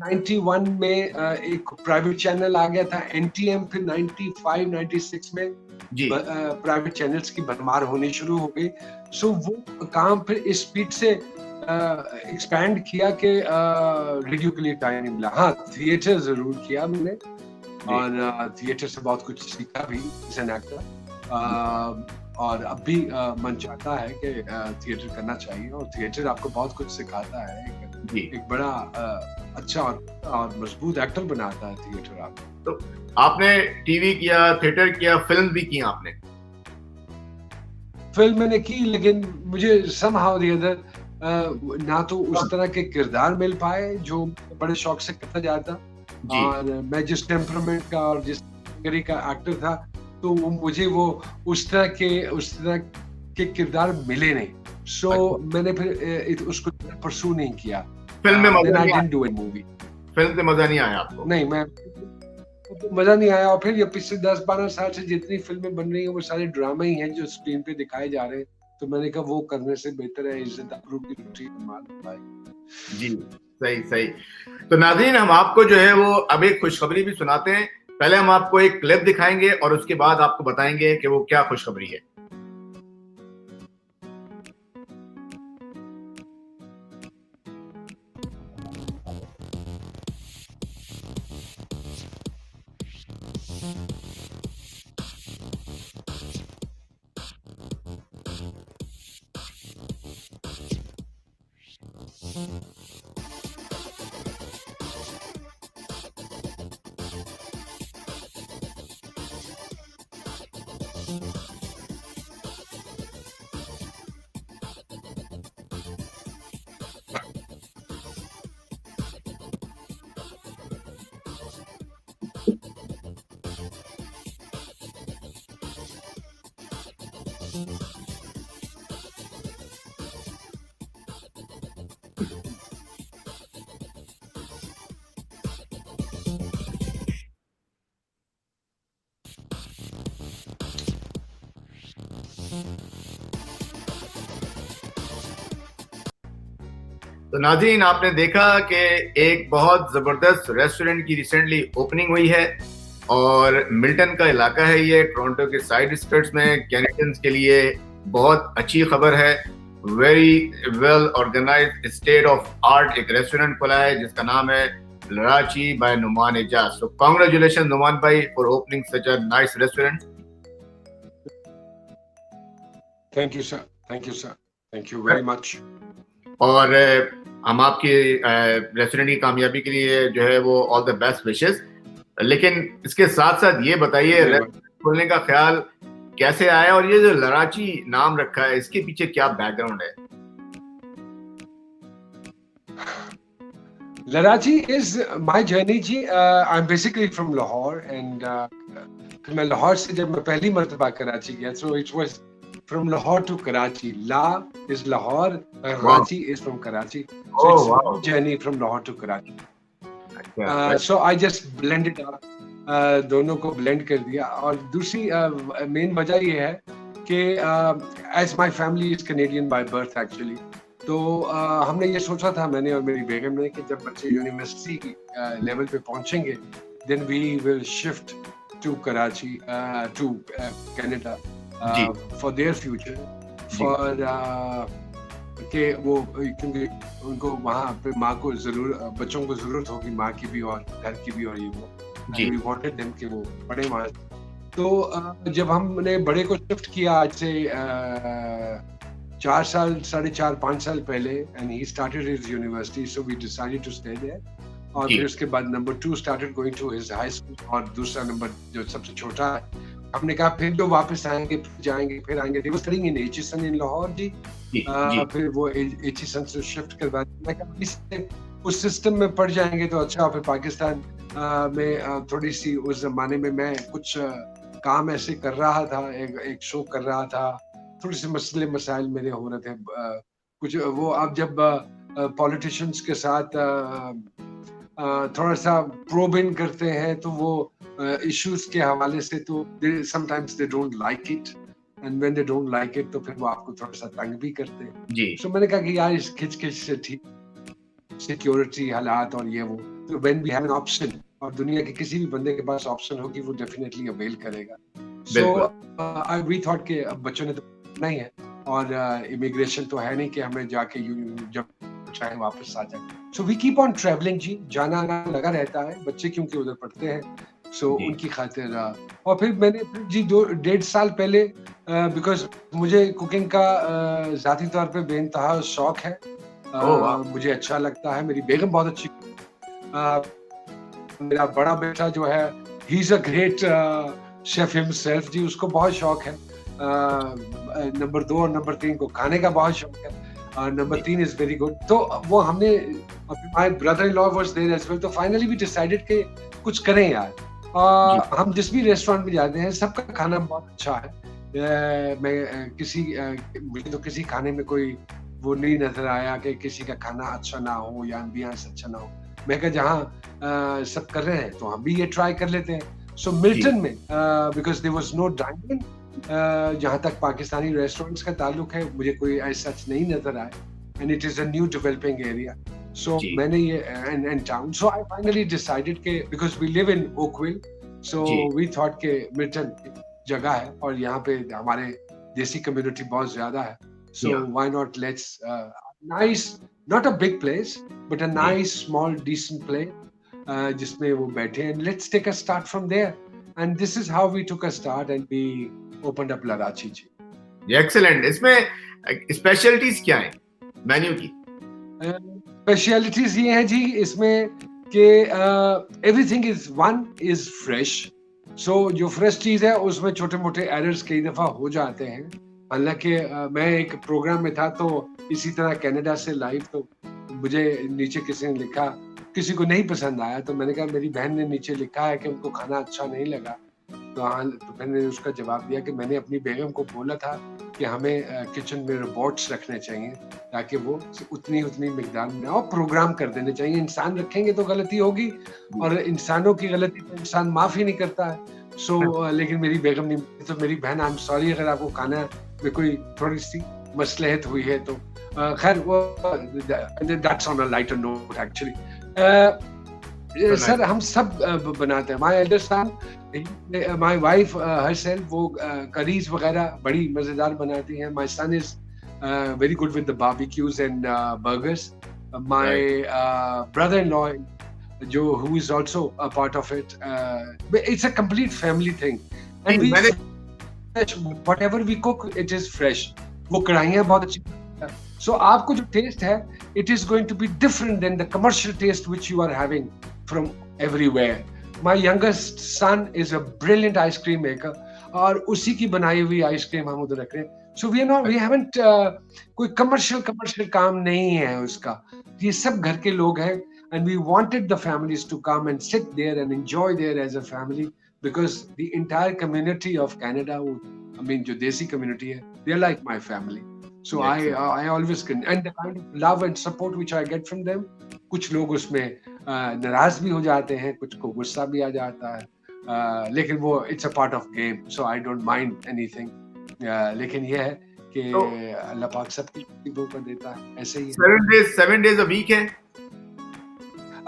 91 में एक प्राइवेट चैनल आ गया था एनटीएम. फिर 95 96 में प्राइवेट चैनल्स की भरमार होनी शुरू हो गई. सो वो काम फिर इस स्पीड से एक्सपैंड किया कि रेडियो के लिए टाइम नहीं मिला. हाँ, थिएटर जरूर किया मैंने और थिएटर से बहुत कुछ सीखा भी एज एन एक्टर. और अब भी मन चाहता है कि थिएटर करना चाहिए और थिएटर आपको बहुत कुछ सिखाता है. एक बड़ा अच्छा और मजबूत एक्टर बनाता है थिएटर आपको. तो आपने टीवी किया, थिएटर किया, फिल्म भी की आपने? फिल्म मैंने की, लेकिन मुझे somehow the other ना तो उस तरह के किरदार मिल पाए जो बड़े शौक से करता जाता. और मैं जिस टेम्परामेंट का और जिस कैटेगरी का एक्टर था, तो मुझे वो उस तरह के किरदार मिले नहीं. सो मैंने फिर उसको परसू नहीं किया. फिल्म में मजा नहीं आया? फिल्म से मजा नहीं आया आपको? नहीं, मजा नहीं आया. और फिर ये पिछले 10-12 साल से जितनी फिल्में बन रही हैं वो सारे ड्रामा ही हैं जो स्क्रीन पे दिखाए जा रहे हैं. तो मैंने कहा वो करने से बेहतर है इज्जत आबरू की रोटी कमा लो. जी, सही. तो नाज़रीन, हम आपको जो है वो अब एक खुशखबरी भी सुनाते हैं. पहले हम आपको एक क्लिप दिखाएंगे और उसके बाद आपको बताएंगे कि वो क्या खुशखबरी है. तो नाज़रीन, आपने देखा कि एक बहुत ज़बरदस्त रेस्टोरेंट की रिसेंटली ओपनिंग हुई है और मिल्टन का इलाका है ये, टोरंटो के साइड स्कर्ट्स में. कैनेडियंस के लिए बहुत अच्छी खबर है. Very well organised state of art एक रेस्टोरेंट खुला है जिसका नाम है Larachi by Numan Ejaz. So congratulation Numan भाई for opening such a nice restaurant. Thank you sir, thank you very much. और हम आपकी रेस्टोरेंट की कामयाबी के लिए जो है वो ऑल द बेस्ट विशेस. लेकिन इसके साथ साथ ये बताइए, रेस्टोरेंट खोलने का ख्याल कैसे आया और ये जो लराची नाम रखा है इसके पीछे क्या बैकग्राउंड है? लराची इज माय जर्नी जी. I am basically from Lahore and फिर मैं लाहौर से जब मैं पहली मर्तबा कराची गया, so it was from Lahore to Karachi. La is Lahore, Karachi is from Karachi. So it's a journey from Lahore to Karachi. So I just blended up, दोनों को blend कर दिया. और दूसरी main वजह ये है कि as my family is Canadian by birth actually, तो हमने ये सोचा था, मैंने और मेरी बेगम ने, कि जब बच्चे यूनिवर्सिटी लेवल पे पहुंचेंगे then we will shift to Karachi, to Canada. For their future, कि वो क्योंकि उनको वहाँ पे माँ को बच्चों को जरूरत होगी, माँ की भी और घर की भी और ये वो, जी एंड वी वांटेड देम कि वो पढ़े वहाँ। तो जब हमने बड़े को शिफ्ट किया आज से 4 साल, 4.5 5 साल पहले, and he started his university, so we decided to stay there. और जी फिर उसके बाद number 2 started going to his high school, और दूसरा नंबर जो सबसे छोटा है, हमने कहा फिर जो वापस आएंगे, फिर जाएंगे, फिर आएंगे। They was studying in HSN in Lahore जी। जी जी फिर वो एचएसएन से शिफ्ट करवा दिया। मैं कहा इससे उस सिस्टम में पढ़ जाएंगे तो अच्छा। फिर पाकिस्तान में थोड़ी सी उस जमाने में मैं कुछ काम ऐसे कर रहा था, एक शो कर रहा था, थोड़ी सी मसले मसाइल मेरे हो रहे थे। कुछ वो अब जब पॉलिटिशियंस के साथ थोड़ा सा प्रोब इन करते हैं तो वो इश्यूज के हवाले से तो sometimes they don't like it, and when they don't like it तो फिर वो आपको थोड़ा सा तंग भी करते हैं। जी सो मैंने कहा कि यार इस खिच से ठीक, सिक्योरिटी हालात और ये वो, तो when we have an option, और दुनिया के किसी भी बंदे के पास ऑप्शन होगी वो डेफिनेटली अवेल करेगा। सो बिल्कुल वी थॉट के अब बच्चों ने तो नहीं है, और इमिग्रेशन तो है नहीं कि हमें जाके जब चाहे वापस आ जाए। So we keep on travelling जी, जाना आना लगा रहता है, बच्चे क्योंकि उधर पढ़ते हैं, सो जी उनकी खातिर। और फिर मैंने जी 2.5 साल पहले, बिकॉज मुझे कुकिंग का जाती तौर पे बेइंतहा शौक है। ओह वाह मुझे अच्छा लगता है, मेरी बेगम बहुत अच्छी, मेरा बड़ा बेटा जो है he is a great chef himself जी, उसको बहुत शौक है। नंबर 2 और नंबर 3 को खाने का बहुत शौक है, नंबर 3 इज वेरी गुड। तो वो हमने, my brother in law was there as well, तो फाइनली वी डिसाइडेड कि कुछ करें यार। जी हम जिस भी रेस्टोरेंट में जाते हैं सबका खाना बहुत अच्छा है। मुझे तो किसी खाने में कोई वो नहीं नजर आया कि किसी का खाना अच्छा ना हो या एम्बियंस अच्छा ना हो। मैं कहा जहाँ सब कर रहे हैं तो हम भी ये ट्राई कर लेते हैं। सो मिल्टन में, because there was no dining, जहाँ तक पाकिस्तानी रेस्टोरेंट्स का ताल्लुक है, मुझे कोई ऐसा सच नहीं नजर आया, and it is a new developing area. So जी मैंने ये and town, so I finally decided के because we live in Oakville, so जी वी थॉट के मिल्टन जगह है और यहाँ पे हमारे देसी कम्युनिटी बहुत ज्यादा है, सो या why not let's nice, not a big place but a जी नाइस स्मॉल डिसेंट प्लेस जिसमें वो बैठे, and let's take a start from there, and this is how we took a start and we opened up Larachi जी। एक्सेलेंट। इसमें स्पेशलिटीज क्या है मेन्यू की? स्पेशलिटीज ये है जी इसमें कि एवरीथिंग इज फ्रेश। सो जो फ्रेश चीज है उसमें छोटे मोटे एरर्स कई दफा हो जाते हैं। हालांकि मैं एक प्रोग्राम में था तो इसी तरह कनाडा से लाइव, तो मुझे नीचे किसी ने लिखा, किसी को नहीं पसंद आया, तो मैंने कहा मेरी बहन ने नीचे लिखा है कि उनको खाना अच्छा नहीं लगा। तो हाँ, तो मैंने उसका जवाब दिया कि मैंने अपनी बेगम को बोला था कि हमें किचन में रोबोट्स रखने चाहिए ताकि वो उतनी मिकदार में और प्रोग्राम कर देने चाहिए। इंसान रखेंगे तो गलती होगी, और इंसानों की गलती तो इंसान माफ ही नहीं करता है। सो लेकिन मेरी बेगम नहीं, तो मेरी बहन, आई एम सॉरी अगर आपको खाना में कोई थोड़ी सी मसलहत हुई है तो खैर वो that's on a lighter note actually. Sir हम सब बनाते हैं। My elder son, my wife herself, वो करीज वगैरह बड़ी मजेदार बनाती हैं। My son is very good with the barbecues and burgers. My brother in law जो who is also a part of it, it's a complete family thing, and we whatever we cook it is fresh. वो कढ़ाइयाँ बहुत अच्छी, so आपको जो टेस्ट है it is going to be different than the commercial taste which you are having from everywhere. My youngest son is a brilliant ice cream maker, और उसी की बनाई हुई आइसक्रीम हम उधर रख रहे हैं। So we haven't कोई commercial काम नहीं है उसका, ये सब घर के लोग हैं, and we wanted the families to come and sit there and enjoy there as a family, because the entire community of Canada, I mean जो देसी community है, they're like my family. So I always can, and the kind of love and support which I get from them, कुछ लोग उसमें नाराज भी हो जाते हैं, कुछ को गुस्सा भी आ जाता है, लेकिन वो it's a part of game, so I don't mind anything. लेकिन ये है कि अल्लाह पाक सबकी नसीबों को देता है, ऐसे ही है। 7 days a week है?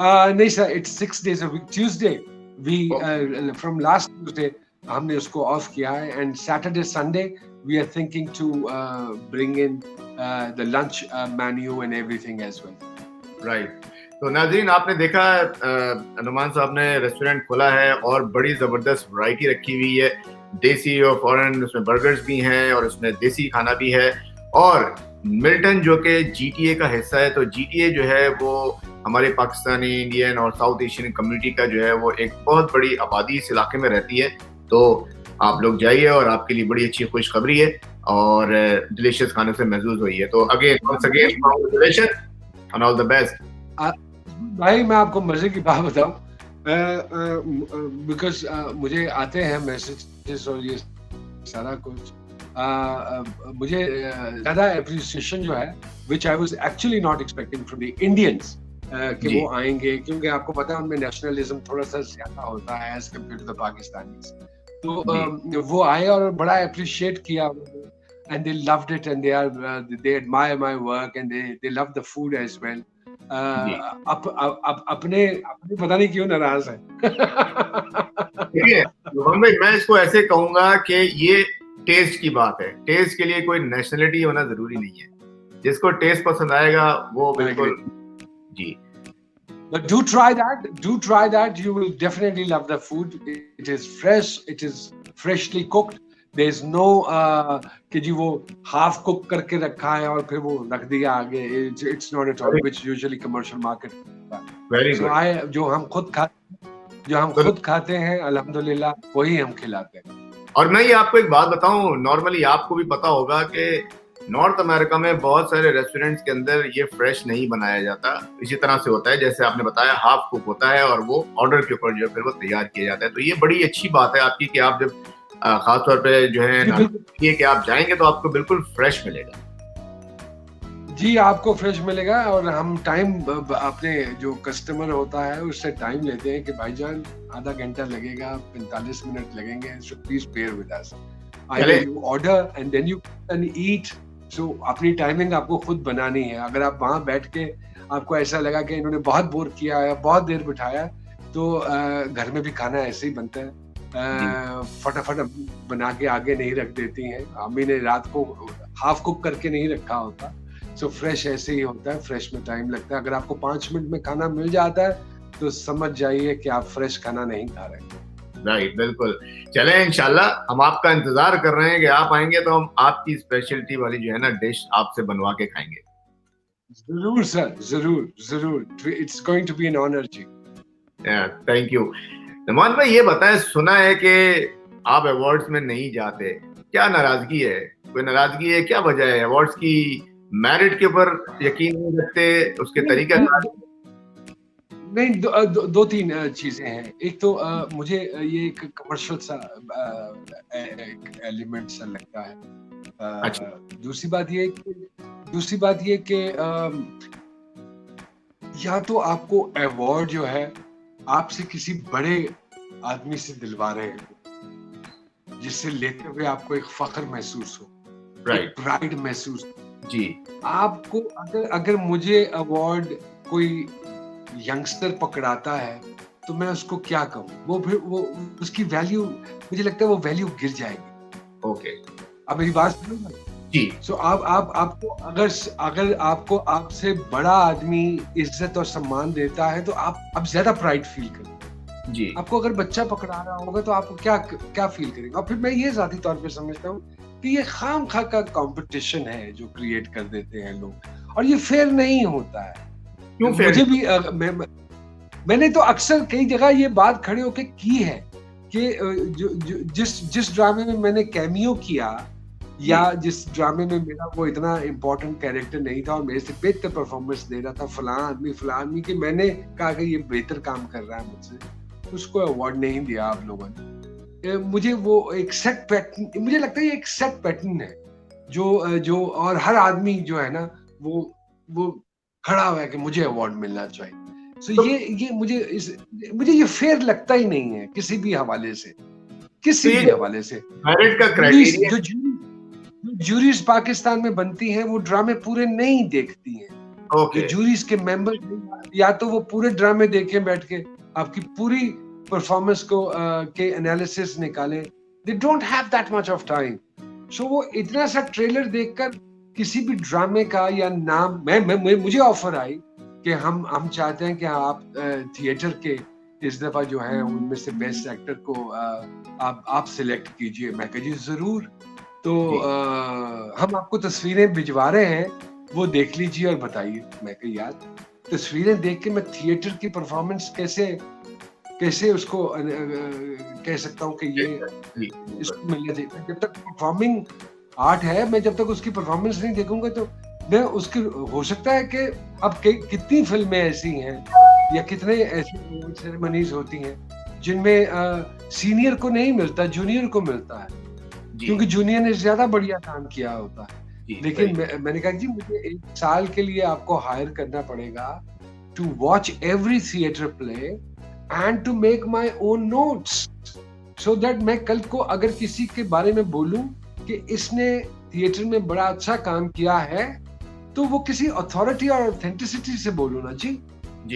नहीं sir, it's 6 days a week. Tuesday, we from last Tuesday हमने उसको ऑफ किया है and Saturday Sunday we are thinking to bring in the lunch menu and everything as well. Right. तो नाज़रीन, आपने देखा नुमान साहब ने रेस्टोरेंट खोला है और बड़ी ज़बरदस्त वैरायटी रखी हुई है, देसी और फॉरेन, उसमें बर्गर्स भी हैं और उसमें देसी खाना भी है। और मिल्टन जो कि GTA का हिस्सा है, तो GTA जो है वो हमारे पाकिस्तानी, इंडियन और साउथ एशियन कम्युनिटी का जो है वो एक बहुत बड़ी आबादी इस इलाके में रहती है। तो आप लोग जाइए और आपके लिए बड़ी अच्छी खुशखबरी है और डिलीशियस खाने से महसूस हुई है। तो again once again congratulation and all the best. भाई मैं आपको मजे की बात बताऊं, बिकॉज मुझे आते हैं मैसेजेस और ये सारा कुछ, मुझे ज्यादा एप्रिसिएशन जो है which I was actually not expecting from the Indians कि वो आएंगे, क्योंकि आपको पता है उनमें नेशनलिज्म थोड़ा सा ज्यादा होता है as compare to the Pakistanis. तो वो आए और बड़ा अप्रिशिएट किया and they loved it and they admire my work and they love the food as well. अपने पता नहीं क्यों नाराज है। देखिए मोहन भाई, मैं इसको ऐसे कहूंगा कि ये टेस्ट की बात है। टेस्ट के लिए कोई नेशनलिटी होना जरूरी नहीं है, जिसको टेस्ट पसंद आएगा वो बिल्कुल जी। But do try that. You will definitely love the food. It is fresh. It is freshly cooked. There is no कि जी वो half cook करके रखा है और फिर वो रख दिया आगे. It's not at all, which usually commercial market. Very good. जो हम खुद खाते हैं अल्हम्दुलिल्लाह वही हम खिलाते हैं। और मैं ये आपको एक बात बताऊं, नॉर्मली आपको भी पता होगा कि नॉर्थ अमेरिका में बहुत सारे रेस्टोरेंट्स के अंदर ये फ्रेश नहीं बनाया जाता। इसी तरह से होता है जैसे आपने बताया, हाफ कुक होता है और वो ऑर्डर के ऊपर जो है फिर वो तैयार किया जाता है। तो ये बड़ी अच्छी बात है आपकी कि आप जब खासतौर पे जो है ये कि आप जाएंगे तो आपको बिल्कुल फ्रेश मिलेगा। जी आपको फ्रेश मिलेगा और हम टाइम अपने जो कस्टमर होता है उससे टाइम लेते हैं कि भाईजान आधा घंटा लगेगा, 45 मिनट लगेंगे, so please bear with us. You order and then you can eat. So अपनी टाइमिंग आपको खुद बनानी है। अगर आप वहां बैठ के आपको ऐसा लगा कि इन्होंने बहुत बोर किया है, बहुत देर बिठाया, तो घर में भी खाना ऐसे ही बनता है, फटाफट बना के आगे नहीं रख देती हैं। अम्मी ने रात को हाफ कुक करके नहीं रखा होता। सो फ्रेश ऐसे ही होता है, फ्रेश में टाइम लगता है। अगर आपको 5 मिनट में खाना मिल जाता है तो समझ जाइए कि आप फ्रेश खाना नहीं खा रहे। राइट, बिल्कुल। चलें, इंशाल्लाह हम आपका इंतजार कर रहे हैं कि आप आएंगे तो हम आपकी स्पेशलिटी वाली जो है ना डिश आपसे बनवा के खाएंगे। जरूर सर, जरूर। It's going to be an honour जी। Thank you. नुमान भाई ये बताएं, सुना है कि आप अवार्ड्स में नहीं जाते, क्या नाराजगी है? कोई नाराजगी है? क्या वजह है? अवार्ड्स की मेरिट के ऊपर यकीन नहीं रखते, उसके तरीका नहीं, दो तीन चीजें हैं। एक तो मुझे ये एक कमर्शियल सा एलिमेंट सा लगता है। अच्छा। दूसरी बात ये कि या तो आपको अवार्ड जो है आपसे किसी बड़े आदमी से दिलवा रहे हैं, जिससे लेते हुए आपको एक फख्र महसूस हो, एक प्राइड महसूस जी। आपको अगर मुझे अवार्ड कोई यंगस्टर पकड़ाता है तो मैं उसको क्या कहूँ? वो उसकी वैल्यू, मुझे लगता है वो वैल्यू गिर जाएगी। ओके, अब मेरी बात सुनो जी। सो आपको अगर आपको आपसे बड़ा आदमी इज्जत और सम्मान देता है तो आप ज्यादा प्राइड फील करेंगे जी। आपको अगर बच्चा पकड़ा रहा होगा तो आपको क्या फील करेंगे? और फिर मैं ये जाती तौर पे समझता हूँ कि ये खामखा का कंपटीशन है जो क्रिएट कर देते हैं लोग, और ये फेयर नहीं होता है। क्यों फेयर? मुझे भी मैंने तो अक्सर कई जगह ये बात खड़े होके की है कि जिस ड्रामे में मैंने कैमियो किया या जिस ड्रामे में मेरा वो इतना इम्पोर्टेंट कैरेक्टर नहीं था और मेरे से बेहतर परफॉर्मेंस दे रहा था फलां आदमी कि मैंने कहा कि ये बेहतर काम कर रहा है मुझसे, उसको अवार्ड नहीं दिया आप लोगों ने। मुझे वो एक सेट पैटर्न, मुझे लगता है ये एक सेट पैटर्न है जो और हर आदमी जो है ना वो खड़ा हुआ है कि मुझे अवार्ड मिलना चाहिए। सो ये मुझे ये फेयर लगता ही नहीं है किसी भी हवाले से। मेरिट का क्राइटेरिया जो जूरीज पाकिस्तान में बनती हैं वो ड्रामे पूरे नहीं देखती हैं। जो जूरीज के मेंबर या तो वो पूरे ड्रामे देखें बैठ के, आपकी पूरी परफॉर्मेंस को के एनालिसिस निकालें, they don't have that much of time. So वो इतना सा ट्रेलर देखकर किसी भी ड्रामे का या नाम मुझे ऑफर आई कि हम चाहते हैं कि आप थिएटर के इस दफा जो है उनमें से बेस्ट एक्टर को आप सिलेक्ट कीजिए। मैं कहा जी जरूर। तो हम आपको तस्वीरें भिजवा रहे हैं, वो देख लीजिए और बताइए। मैं कहा यार तस्वीरें देख के मैं थिएटर की परफॉर्मेंस कैसे उसको कह सकता हूँ कि ये इसको मिलना चाहिए। जब तक परफॉर्मिंग आर्ट है, मैं जब तक उसकी परफॉर्मेंस नहीं देखूंगा तो मैं उसकी, हो सकता है कि अब कितनी फिल्में ऐसी हैं या कितने ऐसी सेरेमनीज होती हैं जिनमें सीनियर को नहीं मिलता, जूनियर को मिलता है, क्योंकि जूनियर ने ज्यादा बढ़िया काम किया होता है। लेकिन मैंने कहा जी मुझे 1 साल के लिए आपको हायर करना पड़ेगा to watch every theatre play and to make my own notes, so that मैं कल को अगर किसी के बारे में बोलूं कि इसने थिएटर में बड़ा अच्छा काम किया है, तो वो किसी अथॉरिटी और ऑथेंटिसिटी से बोलूं ना जी।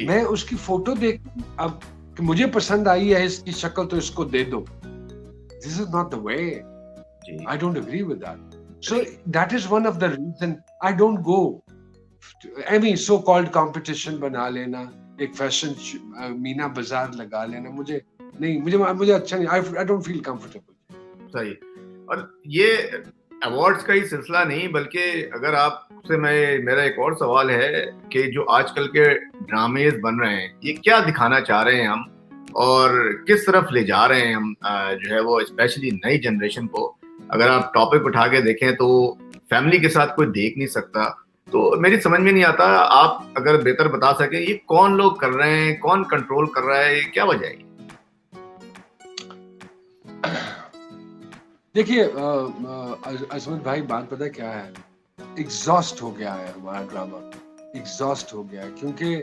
मैं उसकी फोटो देख, अब कि मुझे पसंद आई है इसकी शक्ल तो इसको दे दो, this is not the way. I don't agree with that. So that is one of the reason I don't go any so called competition बना लेना, एक फैशन मीना बाजार लगा लेना, मुझे अच्छा नहीं, आई डोंट फील कंफर्टेबल। सही। और ये अवार्ड्स का ही सिलसिला नहीं, बल्कि अगर आपसे मेरा एक और सवाल है कि जो आजकल के ड्रामेज बन रहे हैं, ये क्या दिखाना चाह रहे हैं हम और किस तरफ ले जा रहे हैं हम, जो है वो स्पेशली नई जनरेशन को। अगर आप टॉपिक उठा के देखें तो फैमिली के साथ कोई देख नहीं सकता, तो मेरी समझ में नहीं आता। आप अगर बेहतर बता सकें ये कौन लोग कर रहे हैं, कौन कंट्रोल कर रहा है, क्या वजह है? देखिए अजमत भाई, बात पता क्या है, एग्जॉस्ट हो गया है हमारा ड्रामा, एग्जॉस्ट हो गया है, क्योंकि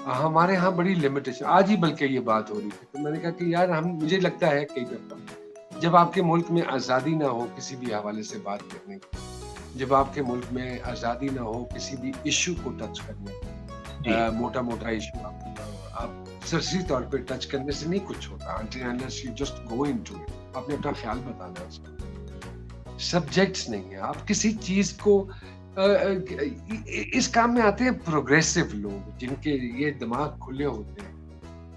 हमारे यहाँ बड़ी लिमिटेशन। आज ही बल्कि ये बात हो रही थी तो मैंने कहा कि यार मुझे लगता है कई दफा जब आपके मुल्क में आज़ादी ना हो किसी भी हवाले से बात करने की, जब आपके मुल्क में आज़ादी ना हो किसी भी इशू को टच करने की, मोटा इशू आप सरसरी तौर पे टच करने से नहीं कुछ होता, until unless you just go into it। आपने अपना ख्याल बताना है उसका, सब्जेक्ट्स नहीं है। आप किसी चीज को इस काम में आते हैं प्रोग्रेसिव लोग जिनके ये दिमाग खुले होते हैं,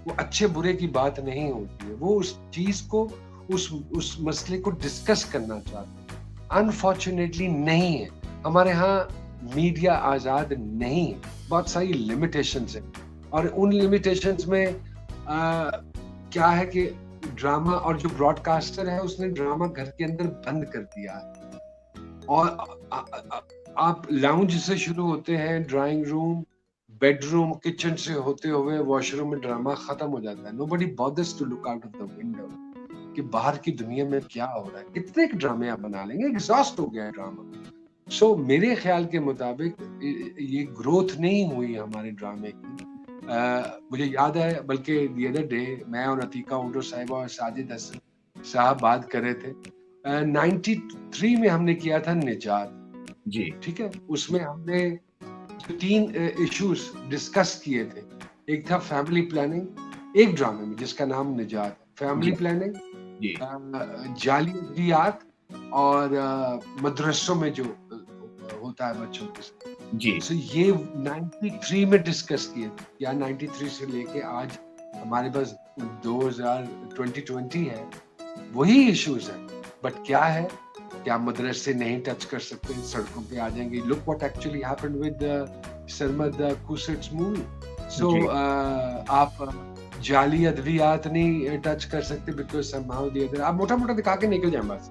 वो अच्छे बुरे की बात नहीं होती है, वो उस चीज को उस मसले को डिस्कस करना चाहते हैं। अनफॉर्चुनेटली नहीं है, हमारे यहाँ मीडिया आजाद नहीं है, बहुत सारी लिमिटेशंस है, और उन लिमिटेशंस में क्या है कि ड्रामा, और जो ब्रॉडकास्टर है उसने ड्रामा घर के अंदर बंद कर दिया है। और आप लाउंज से शुरू होते हैं, ड्राइंग रूम, बेडरूम, किचन से होते हुए वॉशरूम में ड्रामा खत्म हो जाता है। Nobody bothers to look out of the window कि बाहर की दुनिया में क्या हो रहा है। कितने ड्रामे आप बना लेंगे, एग्जॉस्ट हो गया है ड्रामा। सो मेरे ख्याल के मुताबिक ये ग्रोथ नहीं हुई हमारे ड्रामे की। मुझे याद है, बल्कि the other day मैं और अतीका उर्दू साहिबा और साजिद हसन साहब बात कर रहे थे। 93 में हमने किया था निजात जी, ठीक है। उसमें हमने 3 इश्यूज डिस्कस किए थे। एक था फैमिली प्लानिंग, एक ड्रामे में जिसका नाम निजात, फैमिली प्लानिंग, जाली अद्वियात और मदरसों में जो होता है बच्चों के साथ जी। So, ये 93 में डिस्कस किए थे, या 93 से लेके आज हमारे पास 2020 है, वही इश्यूज है। बट क्या है कि आप मदरसे नहीं टच कर सकते, सड़कों पे आ जाएंगे। Look what actually happened with Sarmad Khoosat's movie. So आप जाली अद्वियात नहीं टच कर सकते बिकॉज समहाउ द अदर, आप मोटा दिखा के निकल जाए बस।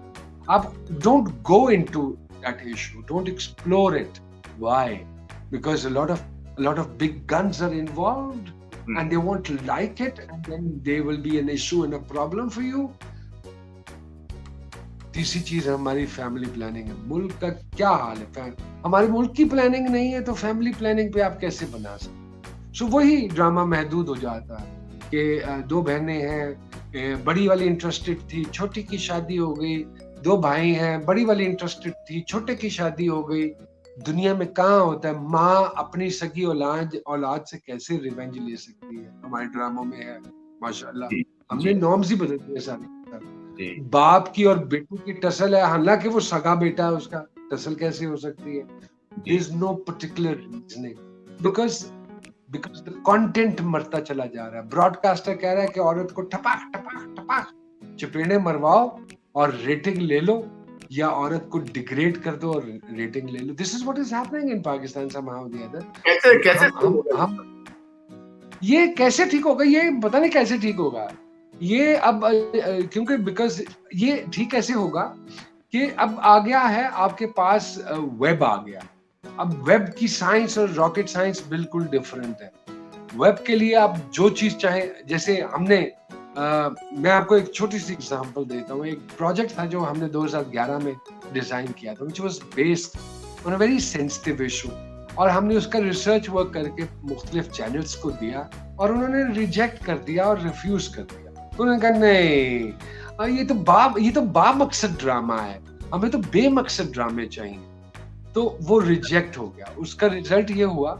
आप don't go into that issue, don't explore it. Why? Because a lot of big guns are involved, and they won't like it, and then there will be an issue and a problem for you. तीसरी चीज हमारी फैमिली प्लानिंग है। मुल्क का क्या हाल है, हमारे मुल्क की प्लानिंग नहीं है तो फैमिली प्लानिंग पे आप कैसे बना सकते। सो वही ड्रामा महदूद हो जाता है कि 2 बहनें हैं, बड़ी वाली इंटरेस्टेड थी, छोटी की शादी हो गई। 2 भाई हैं, बड़ी वाली इंटरेस्टेड थी, छोटे की शादी हो गई। दुनिया में कहाँ होता है माँ अपनी सगी औलाद से कैसे रिवेंज ले सकती है, हमारे ड्रामों में है माशाल्लाह। हमने नॉर्म्स ही बदल दिए सारे। जी बाप की और बेटे की टसल है, हालांकि वो सगा बेटा है उसका, टसल कैसे हो सकती है? जी there is no particular reasoning, तो बिकॉज बिकॉज द कंटेंट मरता चला जा रहा है। ब्रॉडकास्टर कह रहा है कि औरत को टपाक टपाक टपाक चपेड़े मरवाओ और रेटिंग ले लो, या औरत को डिग्रेड कर दो और रेटिंग ले लो। This is what is happening in Pakistan somehow or the other। कैसे कैसे हम हम हम ये कैसे ठीक होगा? ये पता नहीं कैसे ठीक होगा ये अब, क्योंकि बिकॉज ये ठीक कैसे होगा कि अब आ गया है आपके पास, वेब आ गया। अब वेब की साइंस और रॉकेट साइंस बिल्कुल डिफरेंट है। वेब के लिए आप जो चीज चाहे, जैसे हमने मैं आपको एक छोटी सी एग्जांपल देता हूँ। एक प्रोजेक्ट था जो हमने 2011 में डिजाइन किया था, which was based on a very sensitive issue, और हमने उसका रिसर्च वर्क करके मुख्तलिफ चैनल्स को दिया और उन्होंने रिजेक्ट कर दिया और रिफ्यूज कर दिया। उन्होंने कहा नहीं, ये तो बामकसद ड्रामा है, हमें तो बेमकसद ड्रामे चाहिए। तो वो रिजेक्ट हो गया। उसका रिजल्ट ये हुआ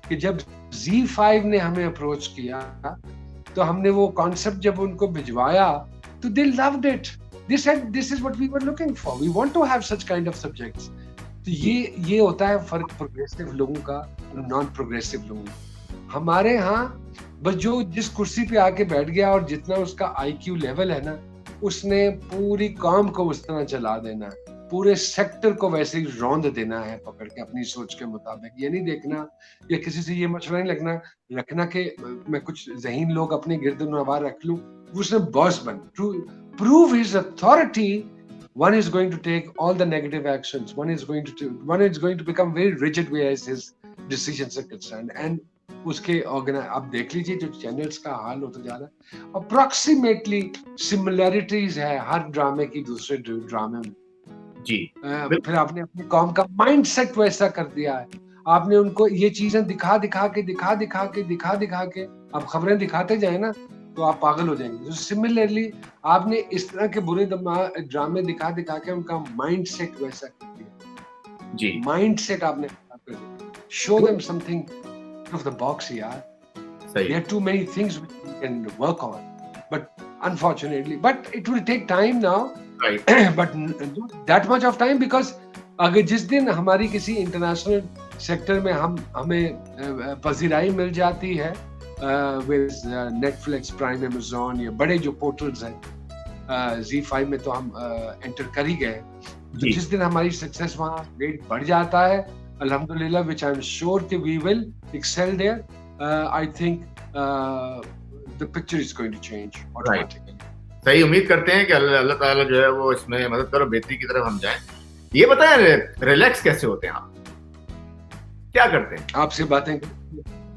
कि जब Z5 ने हमें अप्रोच किया तो हमने वो कॉन्सेप्ट जब उनको भिजवाया तो they loved it. They said this is what we were looking for, we want to have such kind of subjects. तो ये होता है फर्क प्रोग्रेसिव लोगों का और नॉन प्रोग्रेसिव लोगों का। हमारे यहाँ बस जो जिस कुर्सी पे आके बैठ गया और जितना उसका IQ लेवल है ना, उसने पूरी कौम को उस तरह चला देना है, पूरे सेक्टर को वैसे ही रौंद देना है पकड़ के अपनी सोच के मुताबिक। ये नहीं देखना या किसी से ये मशवरा नहीं रखना कि मैं कुछ ज़हीन लोग अपने गिरदनवार रख लूं। उसने बॉस बन prove his authority, one is going to take all the negative actions, one is going to become very rigid where his decisions are concerned, and उसके आप देख लीजिए जो चैनल्स का हाल होता जा रहा है। अप्रोक्सीमेटली सिमिलैरिटीज है हर ड्रामे की दूसरे ड्रामे में। जी फिर आपने अपनी कौम का माइंडसेट वैसा कर दिया है। आपने उनको ये चीजें दिखा दिखा के आप खबरें दिखाते जाए ना तो आप पागल हो जाएंगे। तो सिमिलरली आपने इस तरह के बुरे ड्रामे दिखा के उनका माइंडसेट वैसा कर दिया। जी माइंडसेट आपने खराब कर दिया। Show them something out of the box, यार। सही There are too many things which we can work on, but unfortunately, but it will take time now, right but not that much of time, because अगर जिस दिन हमारी किसी इंटरनेशनल सेक्टर में हमें पजीराई मिल जाती है with Netflix, Prime, Amazon, ये बड़े जो पोर्टल्स हैं, Z5 में तो हम एंटर कर ही गए। तो जिस दिन हमारी सक्सेस वहाँ रेट बढ़ जाता है, अल्हम्दुलिल्लाह, which I'm sure कि we will excel there, I think the picture is going to change automatically. सही, उम्मीद करते हैं कि अल्लाह ताला जो है वो इसमें मदद करो, बेहतरी की तरफ हम जाएं। ये बताएं, रिलैक्स कैसे होते हैं आप, क्या करते हैं? आपसे बातें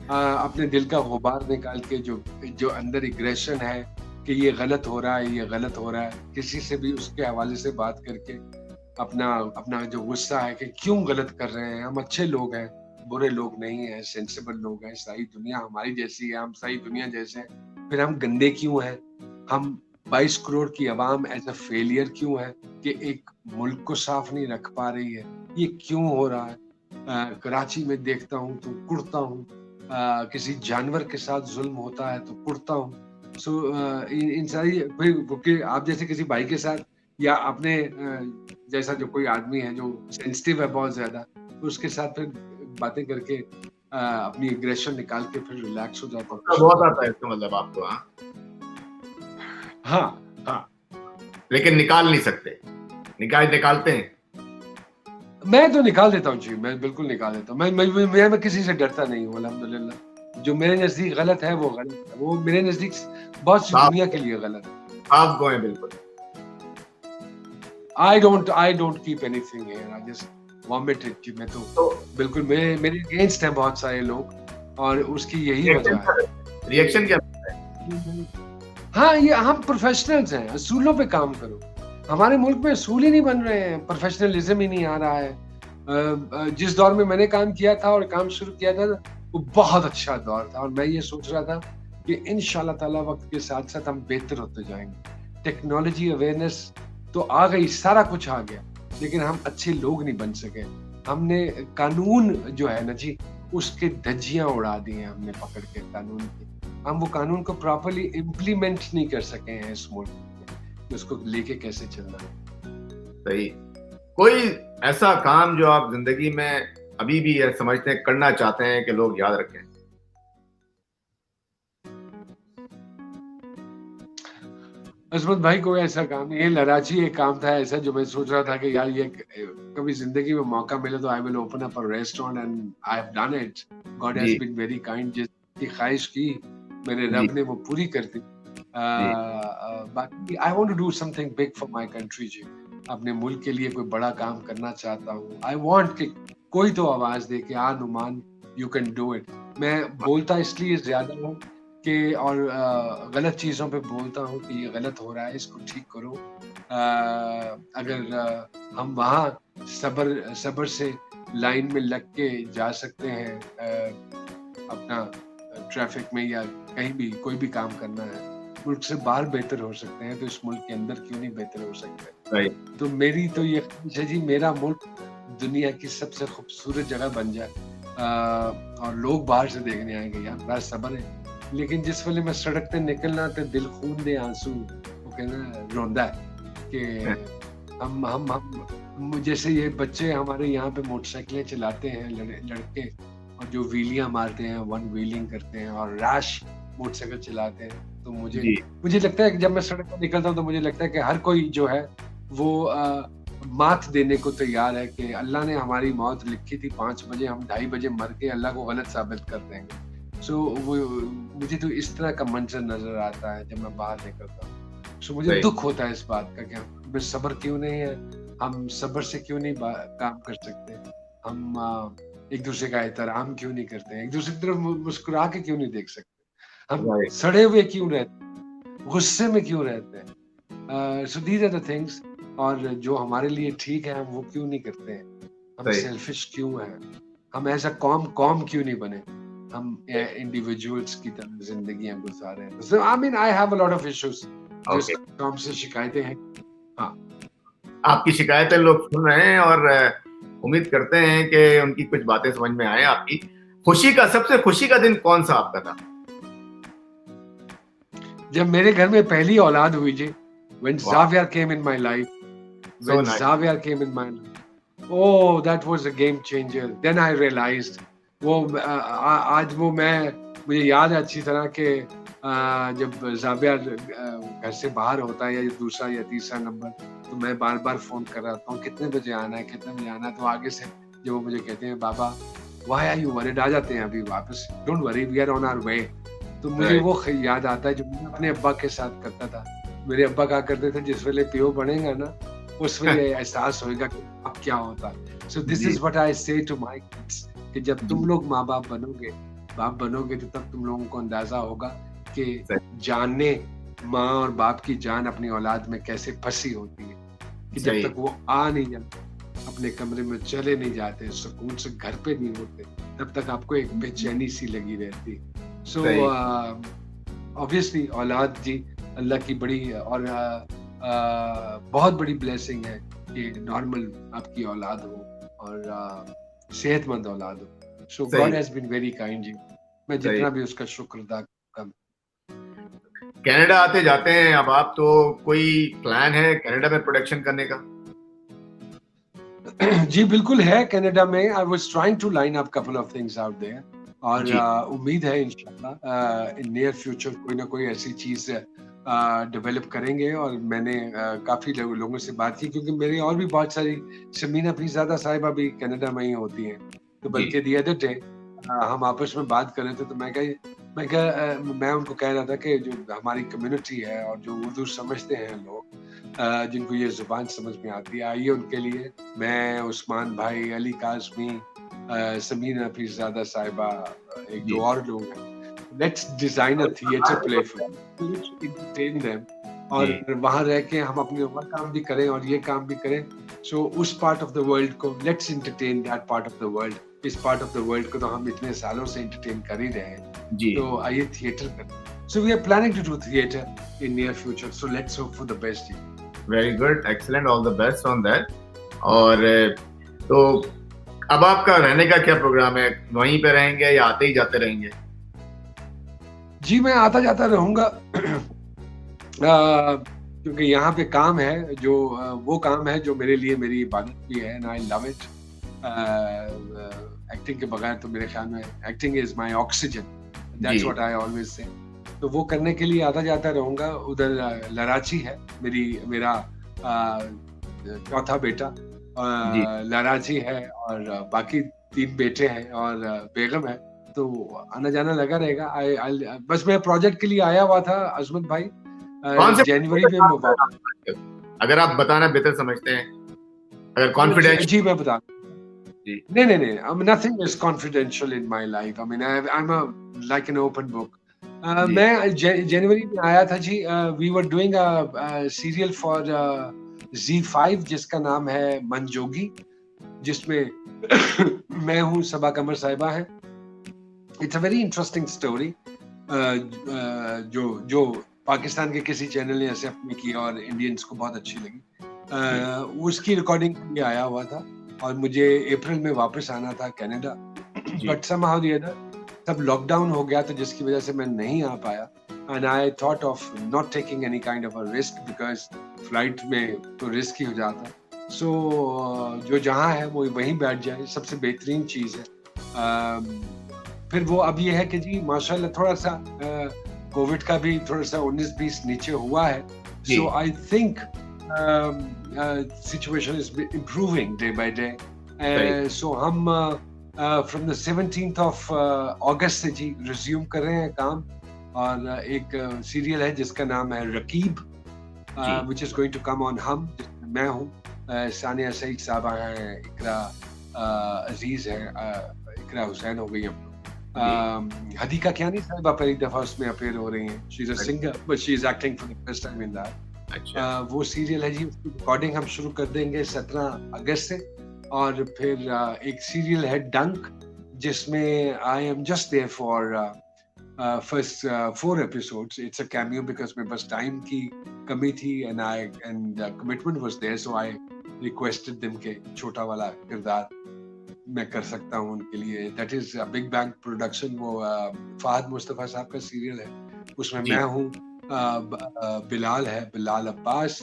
अपने दिल का गुबार निकाल के जो अंदर एग्रेशन है कि ये गलत हो रहा है, ये गलत हो रहा है, किसी से भी उसके हवाले से बात करके अपना जो गुस्सा है कि क्यों गलत कर रहे हैं, हम अच्छे लोग हैं, बुरे लोग नहीं हैं, सेंसिबल लोग हैं, सारी दुनिया हमारी जैसी है, हम सारी दुनिया जैसे हैं, फिर हम गंदे क्यों हैं, हम 22 करोड़ की आवाम एज अ फेलियर क्यों है कि एक मुल्क को साफ नहीं रख पा रही है, ये क्यों हो रहा है। कराची में देखता हूँ तो कुड़ता हूँ, किसी जानवर के साथ जुल्म होता है तो कुड़ता हूँ। सो इन सारी, क्योंकि आप जैसे किसी भाई के साथ या अपने जैसा जो कोई आदमी है जो सेंसिटिव है बहुत ज्यादा, तो उसके साथ फिर बातें करके अपनी एग्रेशन निकाल के फिर रिलैक्स हो जाता है। बहुत आता है इसका मतलब आपको? हाँ, लेकिन निकाल नहीं सकते, निकालते हैं? मैं तो निकाल देता हूँ जी, मैं बिल्कुल निकाल देता हूँ। मैं किसी से डरता नहीं हूँ, अल्हम्दुलिल्लाह। जो मेरे नजदीक गलत है वो गलत है, वो मेरे नजदीक बहुत सी दुनिया के लिए गलत है। आप गए बिल्कुल। I don't keep anything here. I just vomit it कि मैं तो बिल्कुल मेरे अगेंस्ट हैं बहुत सारे लोग, और उसकी यही वजह है। रिएक्शन क्या है? हाँ, ये हम प्रोफेशनल्स हैं, असूलों पे काम करो। हमारे मुल्क में असूल ही नहीं बन रहे हैं, प्रोफेशनलिज्म ही नहीं आ रहा है। जिस दौर में मैंने काम किया था और काम शुरू किया था वो बहुत अच्छा दौर था, और मैं ये सोच रहा था कि इंशाल्लाह ताला वक्त के साथ साथ हम बेहतर होते जाएंगे। टेक्नोलॉजी अवेयरनेस तो आ गई, सारा कुछ आ गया, लेकिन हम अच्छे लोग नहीं बन सके। हमने कानून जो है ना जी, उसके धज्जियां उड़ा दी हैं हमने पकड़ के कानून की। हम वो कानून को प्रॉपर्ली इम्प्लीमेंट नहीं कर सके हैं इस मुल्क में। उसको लेके कैसे चलना है। सही। कोई ऐसा काम जो आप जिंदगी में अभी भी ये समझते हैं, करना चाहते हैं कि लोग याद रखें? अजमत भाई, कोई ऐसा काम नहीं, ये लराची एक काम था ऐसा जो मैं सोच रहा था कि यार ये कभी जिंदगी में मौका मिले तो I will open up a restaurant, and I have done it. God has जी, बीन वेरी काइंड, जिसकी ख्वाहिश की मेरे जी, रब ने वो पूरी कर दी। जी, बाकी I want to do something big for my country जी। अपने मुल्क के लिए कोई बड़ा काम करना चाहता हूँ। आई वांट कि कोई तो आवाज दे कि आ Numan, you can do it. मैं बोलता इसलिए ज्यादा हूँ कि और गलत चीजों पे बोलता हूँ कि ये गलत हो रहा है, इसको ठीक करो। अगर हम वहाँ सब्र सब्र से लाइन में लग के जा सकते हैं, अपना ट्रैफिक में या कहीं भी कोई भी काम करना है, मुल्क से बाहर बेहतर हो सकते हैं, तो इस मुल्क के अंदर क्यों नहीं बेहतर हो सकते। सही, तो मेरी तो ये ख्वाहिश है जी, मेरा मुल्क दुनिया की सबसे खूबसूरत जगह बन जाए, और लोग बाहर से देखने आएंगे यार बड़ा सब्र है। लेकिन जिस वेले मैं सड़क पे निकलना ते दिल खून दे आंसू वो कहना रोंदा है कि हम जैसे ये बच्चे हमारे यहाँ पे मोटरसाइकिलें चलाते हैं, लड़के, और जो व्हीलियां मारते हैं, वन व्हीलिंग करते हैं और रैश मोटरसाइकिल चलाते हैं, तो मुझे जी, मुझे लगता है कि जब मैं सड़क पर निकलता हूँ तो मुझे लगता है कि हर कोई जो है वो मात देने को तैयार है कि अल्लाह ने हमारी मौत लिखी थी 5 बजे, हम 2:30 बजे मर के अल्लाह को गलत साबित कर देंगे। सो वो मुझे तो इस तरह का मंजर नजर आता है जब मैं बाहर निकलता हूँ। सो मुझे सही, दुख होता है इस बात का कि हमें सब्र क्यों नहीं है, हम सब्र से क्यों नहीं काम कर सकते, हम एक दूसरे का एहतराम क्यों नहीं करते, एक दूसरे की तरफ मुस्कुरा के क्यों नहीं देख सकते, हम राइट, सड़े हुए क्यों रहते हैं, गुस्से में क्यों रहते हैं। So these are the things, और जो हमारे लिए ठीक है हम वो क्यों नहीं करते हैं, हम सही, सेल्फिश क्यों हैं, हम ऐसा कौम कौम क्यों नहीं बने, हम इंडिविजुअल्स की तरह जिंदगियां गुजारे। So I mean I have a lot of issues जो इस ओके। काम से शिकायतें हैं। हाँ आपकी शिकायतें लोग सुन रहे हैं और उम्मीद करते हैं कि उनकी कुछ बातें समझ में आए आपकी। सबसे खुशी का दिन कौन सा आपका था? जब मेरे घर में पहली औलाद हुई जी, when वाह! Xavier came in my life, so when nice. Xavier came in my life, oh that was a game changer, then I realized वो आज वो मुझे याद है अच्छी तरह कि जब ज़ावियर घर से बाहर होता है या दूसरा या तीसरा नंबर, तो मैं बार बार फोन कर रहा हूँ कितने बजे आना है, कितने बजे आना है, तो आगे से जब वो मुझे कहते हैं बाबा why are you worried, आ जाते हैं अभी वापस, don't worry we are on our way। तो मुझे राइट, वो याद आता है जो मैं अपने अब्बा के साथ करता था। मेरे अब्बा कहा करते थे जिस वेले प्यो बनेगा ना उस वेले एहसास होएगा कि अब क्या होता। सो दिस जी, is what I say to my kids कि जब जी, तुम लोग माँ बाप बनोगे तो तब तुम लोगों को अंदाजा होगा कि सही, जान ने माँ और बाप की जान अपनी औलाद में कैसे फंसी होती है, कि जब सही, तक वो आ नहीं जाते, अपने कमरे में चले नहीं जाते, सुकून से घर पे नहीं होते, तब तक आपको एक बेचैनी सी लगी रहती है। सो सही, ऑब्वियसली औलाद जी अल्लाह की बड़ी और बहुत बड़ी ब्लेसिंग है कि नॉर्मल आपकी औलाद हो और सेहतमंद औलाद हो। सो सही, God has been very kind जी, मैं सही। जितना भी उसका शुक्र अदा कम। कनाडा आते जाते हैं अब आप, तो कोई प्लान है कनाडा में प्रोडक्शन करने का? जी बिल्कुल है कनाडा में। I was trying to line up couple of things out there, और जी, उम्मीद है इंशाल्लाह इन नियर फ्यूचर कोई ना कोई ऐसी चीज डेवलप करेंगे। और मैंने काफी लोगों से बात की, क्योंकि मेरी और भी बहुत सारी शमीना फरीजादा साहिबा भी कनाडा में ही होती हैं। तो जी, बल्कि दी अदर डे हम आपस में बात कर रहे थे, तो मैं उनको कह रहा था कि जो हमारी कम्युनिटी है और जो उर्दू समझते हैं लोग, जिनको ये जुबान समझ में आती है, आइए उनके लिए मैं, उस्मान भाई, अली काज़मी, समीना फरीजादा साहिबा, एक जी, दो और लोग हैं, let's design a theatre play for entertain them, जी, और वहां रह के हम अपने वो काम भी करें और ये काम भी करें। सो उस पार्ट ऑफ द वर्ल्ड को let's entertain that part of the world. इस पार्ट ऑफ द वर्ल्ड को तो हम इतने सालों से एंटरटेन कर ही रहे हैं, जी। तो आइए थिएटर करें। So we are planning to do theatre in near future, so let's hope for the best. Very good, excellent, all the best on that. और तो अब आपका रहने का क्या प्रोग्राम है? वहीं पे रहेंगे या आते ही जाते रहेंगे? जी मैं आता जाता रहूंगा। क्योंकि यहाँ पे काम है जो वो काम है जो मेरे लिए मेरी इबादत भी है, and I love it. Acting के बगैर तो मेरे ख्याल में acting is my oxygen, that's what I always say. तो वो करने के लिए आता जाता रहूंगा। उधर लराची है मेरा चौथा बेटा, जी लराची है, और बाकी 3 बेटे हैं और बेगम है। तो आना जाना लगा रहेगा। बस मैं प्रोजेक्ट के लिए आया हुआ था अजमत भाई, कौन से जनवरी में मैं वापस। अगर आप बताना बेहतर समझते हैं, अगर कॉन्फिडेंशियल। जी मैं बता। जी नहीं, nothing is confidential in my life. I mean, I'm like an open book. जी मैं जनवरी में आया था जी। We were doing a serial for Z5 जिसका नाम है मनजोगी, जिसमें मैं हूँ, सबा कमर साहिबा है। It's a very interesting story जो पाकिस्तान के किसी चैनल ने ऐसे अपनी की और इंडियंस को बहुत अच्छी लगी। उसकी रिकॉर्डिंग के लिए आया हुआ था और मुझे अप्रैल में वापस आना था कनाडा, जी बट समहाउ द अदर तब लॉकडाउन हो गया, तो जिसकी वजह से मैं नहीं आ पाया। And I thought of not taking any kind of a risk, because flight में तो रिस्क ही हो जाता। सो जो जहाँ है वो वहीं बैठ जाए, सबसे बेहतरीन चीज़ है। फिर वो अब ये है कि जी माशाल्लाह थोड़ा सा कोविड का भी थोड़ा सा 19-20 नीचे हुआ है। जी so I think situation is improving day by day. सही सो हम फ्रॉम द 17th ऑफ अगस्त से जी रिज्यूम कर रहे हैं काम। और एक सीरियल है जिसका नाम है रकीब, जी which is going to come on Hum, जिसमें मैं हूँ, सानिया सईद साहबा हैं, इकरा अजीज है, इकरा हुसैन हो गई अब। जी हदीका कियानी साहिबा पहली दफा उसमें अपीयर हो रही हैं। She is a singer but she is acting for the first time in that. अच्छा वो सीरियल है जी, उसकी रिकॉर्डिंग हम शुरू कर देंगे 17 अगस्त से। और फिर एक सीरियल है डंक, जिसमें I am just there for first 4 episodes. It's a cameo because मेरे पास टाइम की कमी थी and commitment was there, so I requested them के छोटा वाला किरदार मैं कर सकता हूँ उनके लिए। That is big bang production. वो फहद मुस्तफा साहब का सीरियल है, उसमें जी मैं हूँ, बिलाल है, बिलाल अब्बास।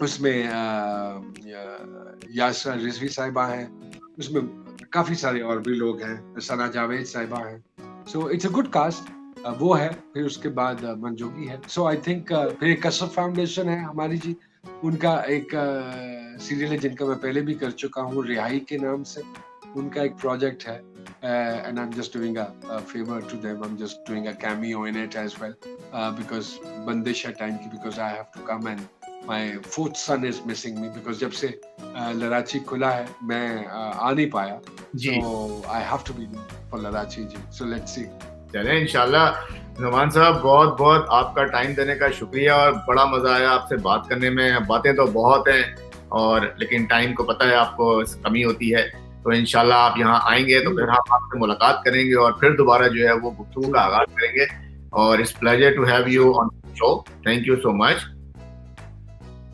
उसमें यासरा रिजवी साहिबा हैं, उसमें काफी सारे और भी लोग हैं, सना जावेद साहिबा हैं। So it's a good cast. वो है, फिर उसके बाद मनजोगी है। सो आई थिंक फिर एक कसर फाउंडेशन है हमारी जी, उनका एक सीरियल है जिनका मैं पहले भी कर चुका हूँ, रिहाई के नाम से। उनका एक प्रोजेक्ट है, and I'm just doing a favor to them. I'm just doing a cameo in it as well, because बंदिश है टाइम की, because I have to come and my 4th son is missing me, because जब से लराची खुला है मैं आ नहीं पाया, जी so I have to be for लराची ji. So let's see. चलें इंशाल्लाह। नुमान साहब बहुत बहुत आपका टाइम देने का शुक्रिया और बड़ा मजा आया आपसे बात करने में। बातें तो बहुत हैं और लेकिन टाइम को पता है आपको कमी होती है, तो इंशाल्लाह आप यहाँ आएंगे तो फिर हम आपसे मुलाकात करेंगे और फिर दोबारा जो है वो गुफ्तगू का आगाज करेंगे। और it's pleasure to have you on show. Thank you so much.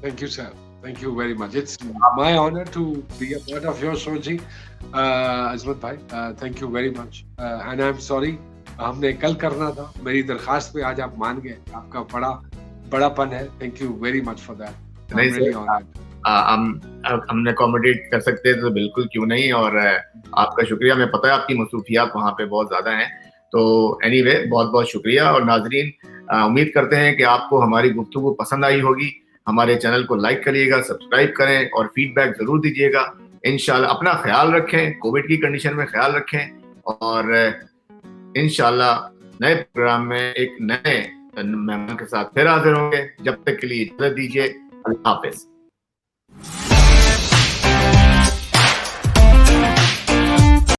Thank you, sir. Thank you very much. It's my honor to be a part of your show, जी। अजमत भाई, thank you very much. And I'm sorry, हमने कल करना था, मेरी दरखास्त पे आज आप मान गए, आपका बड़ापन है। Thank you very much for that. I'm नहीं really सर, honored. हमने अकोमोडेट कर सकते हैं तो बिल्कुल क्यों नहीं। और आपका शुक्रिया। मैं पता है आपकी मसरूफियात वहाँ पे बहुत ज़्यादा हैं, तो एनीवे बहुत बहुत शुक्रिया। और नाजरीन, उम्मीद करते हैं कि आपको हमारी गुफ्तगू पसंद आई होगी। हमारे चैनल को लाइक करिएगा, सब्सक्राइब करें और फीडबैक ज़रूर दीजिएगा। इंशाल्लाह अपना ख्याल रखें, कोविड की कंडीशन में ख्याल रखें और इंशाल्लाह नए प्रोग्राम में एक नए मेहमान के साथ फिर हाजिर होंगे। जब तक के लिए इजाज़त दीजिए। अल्लाह हाफिज़।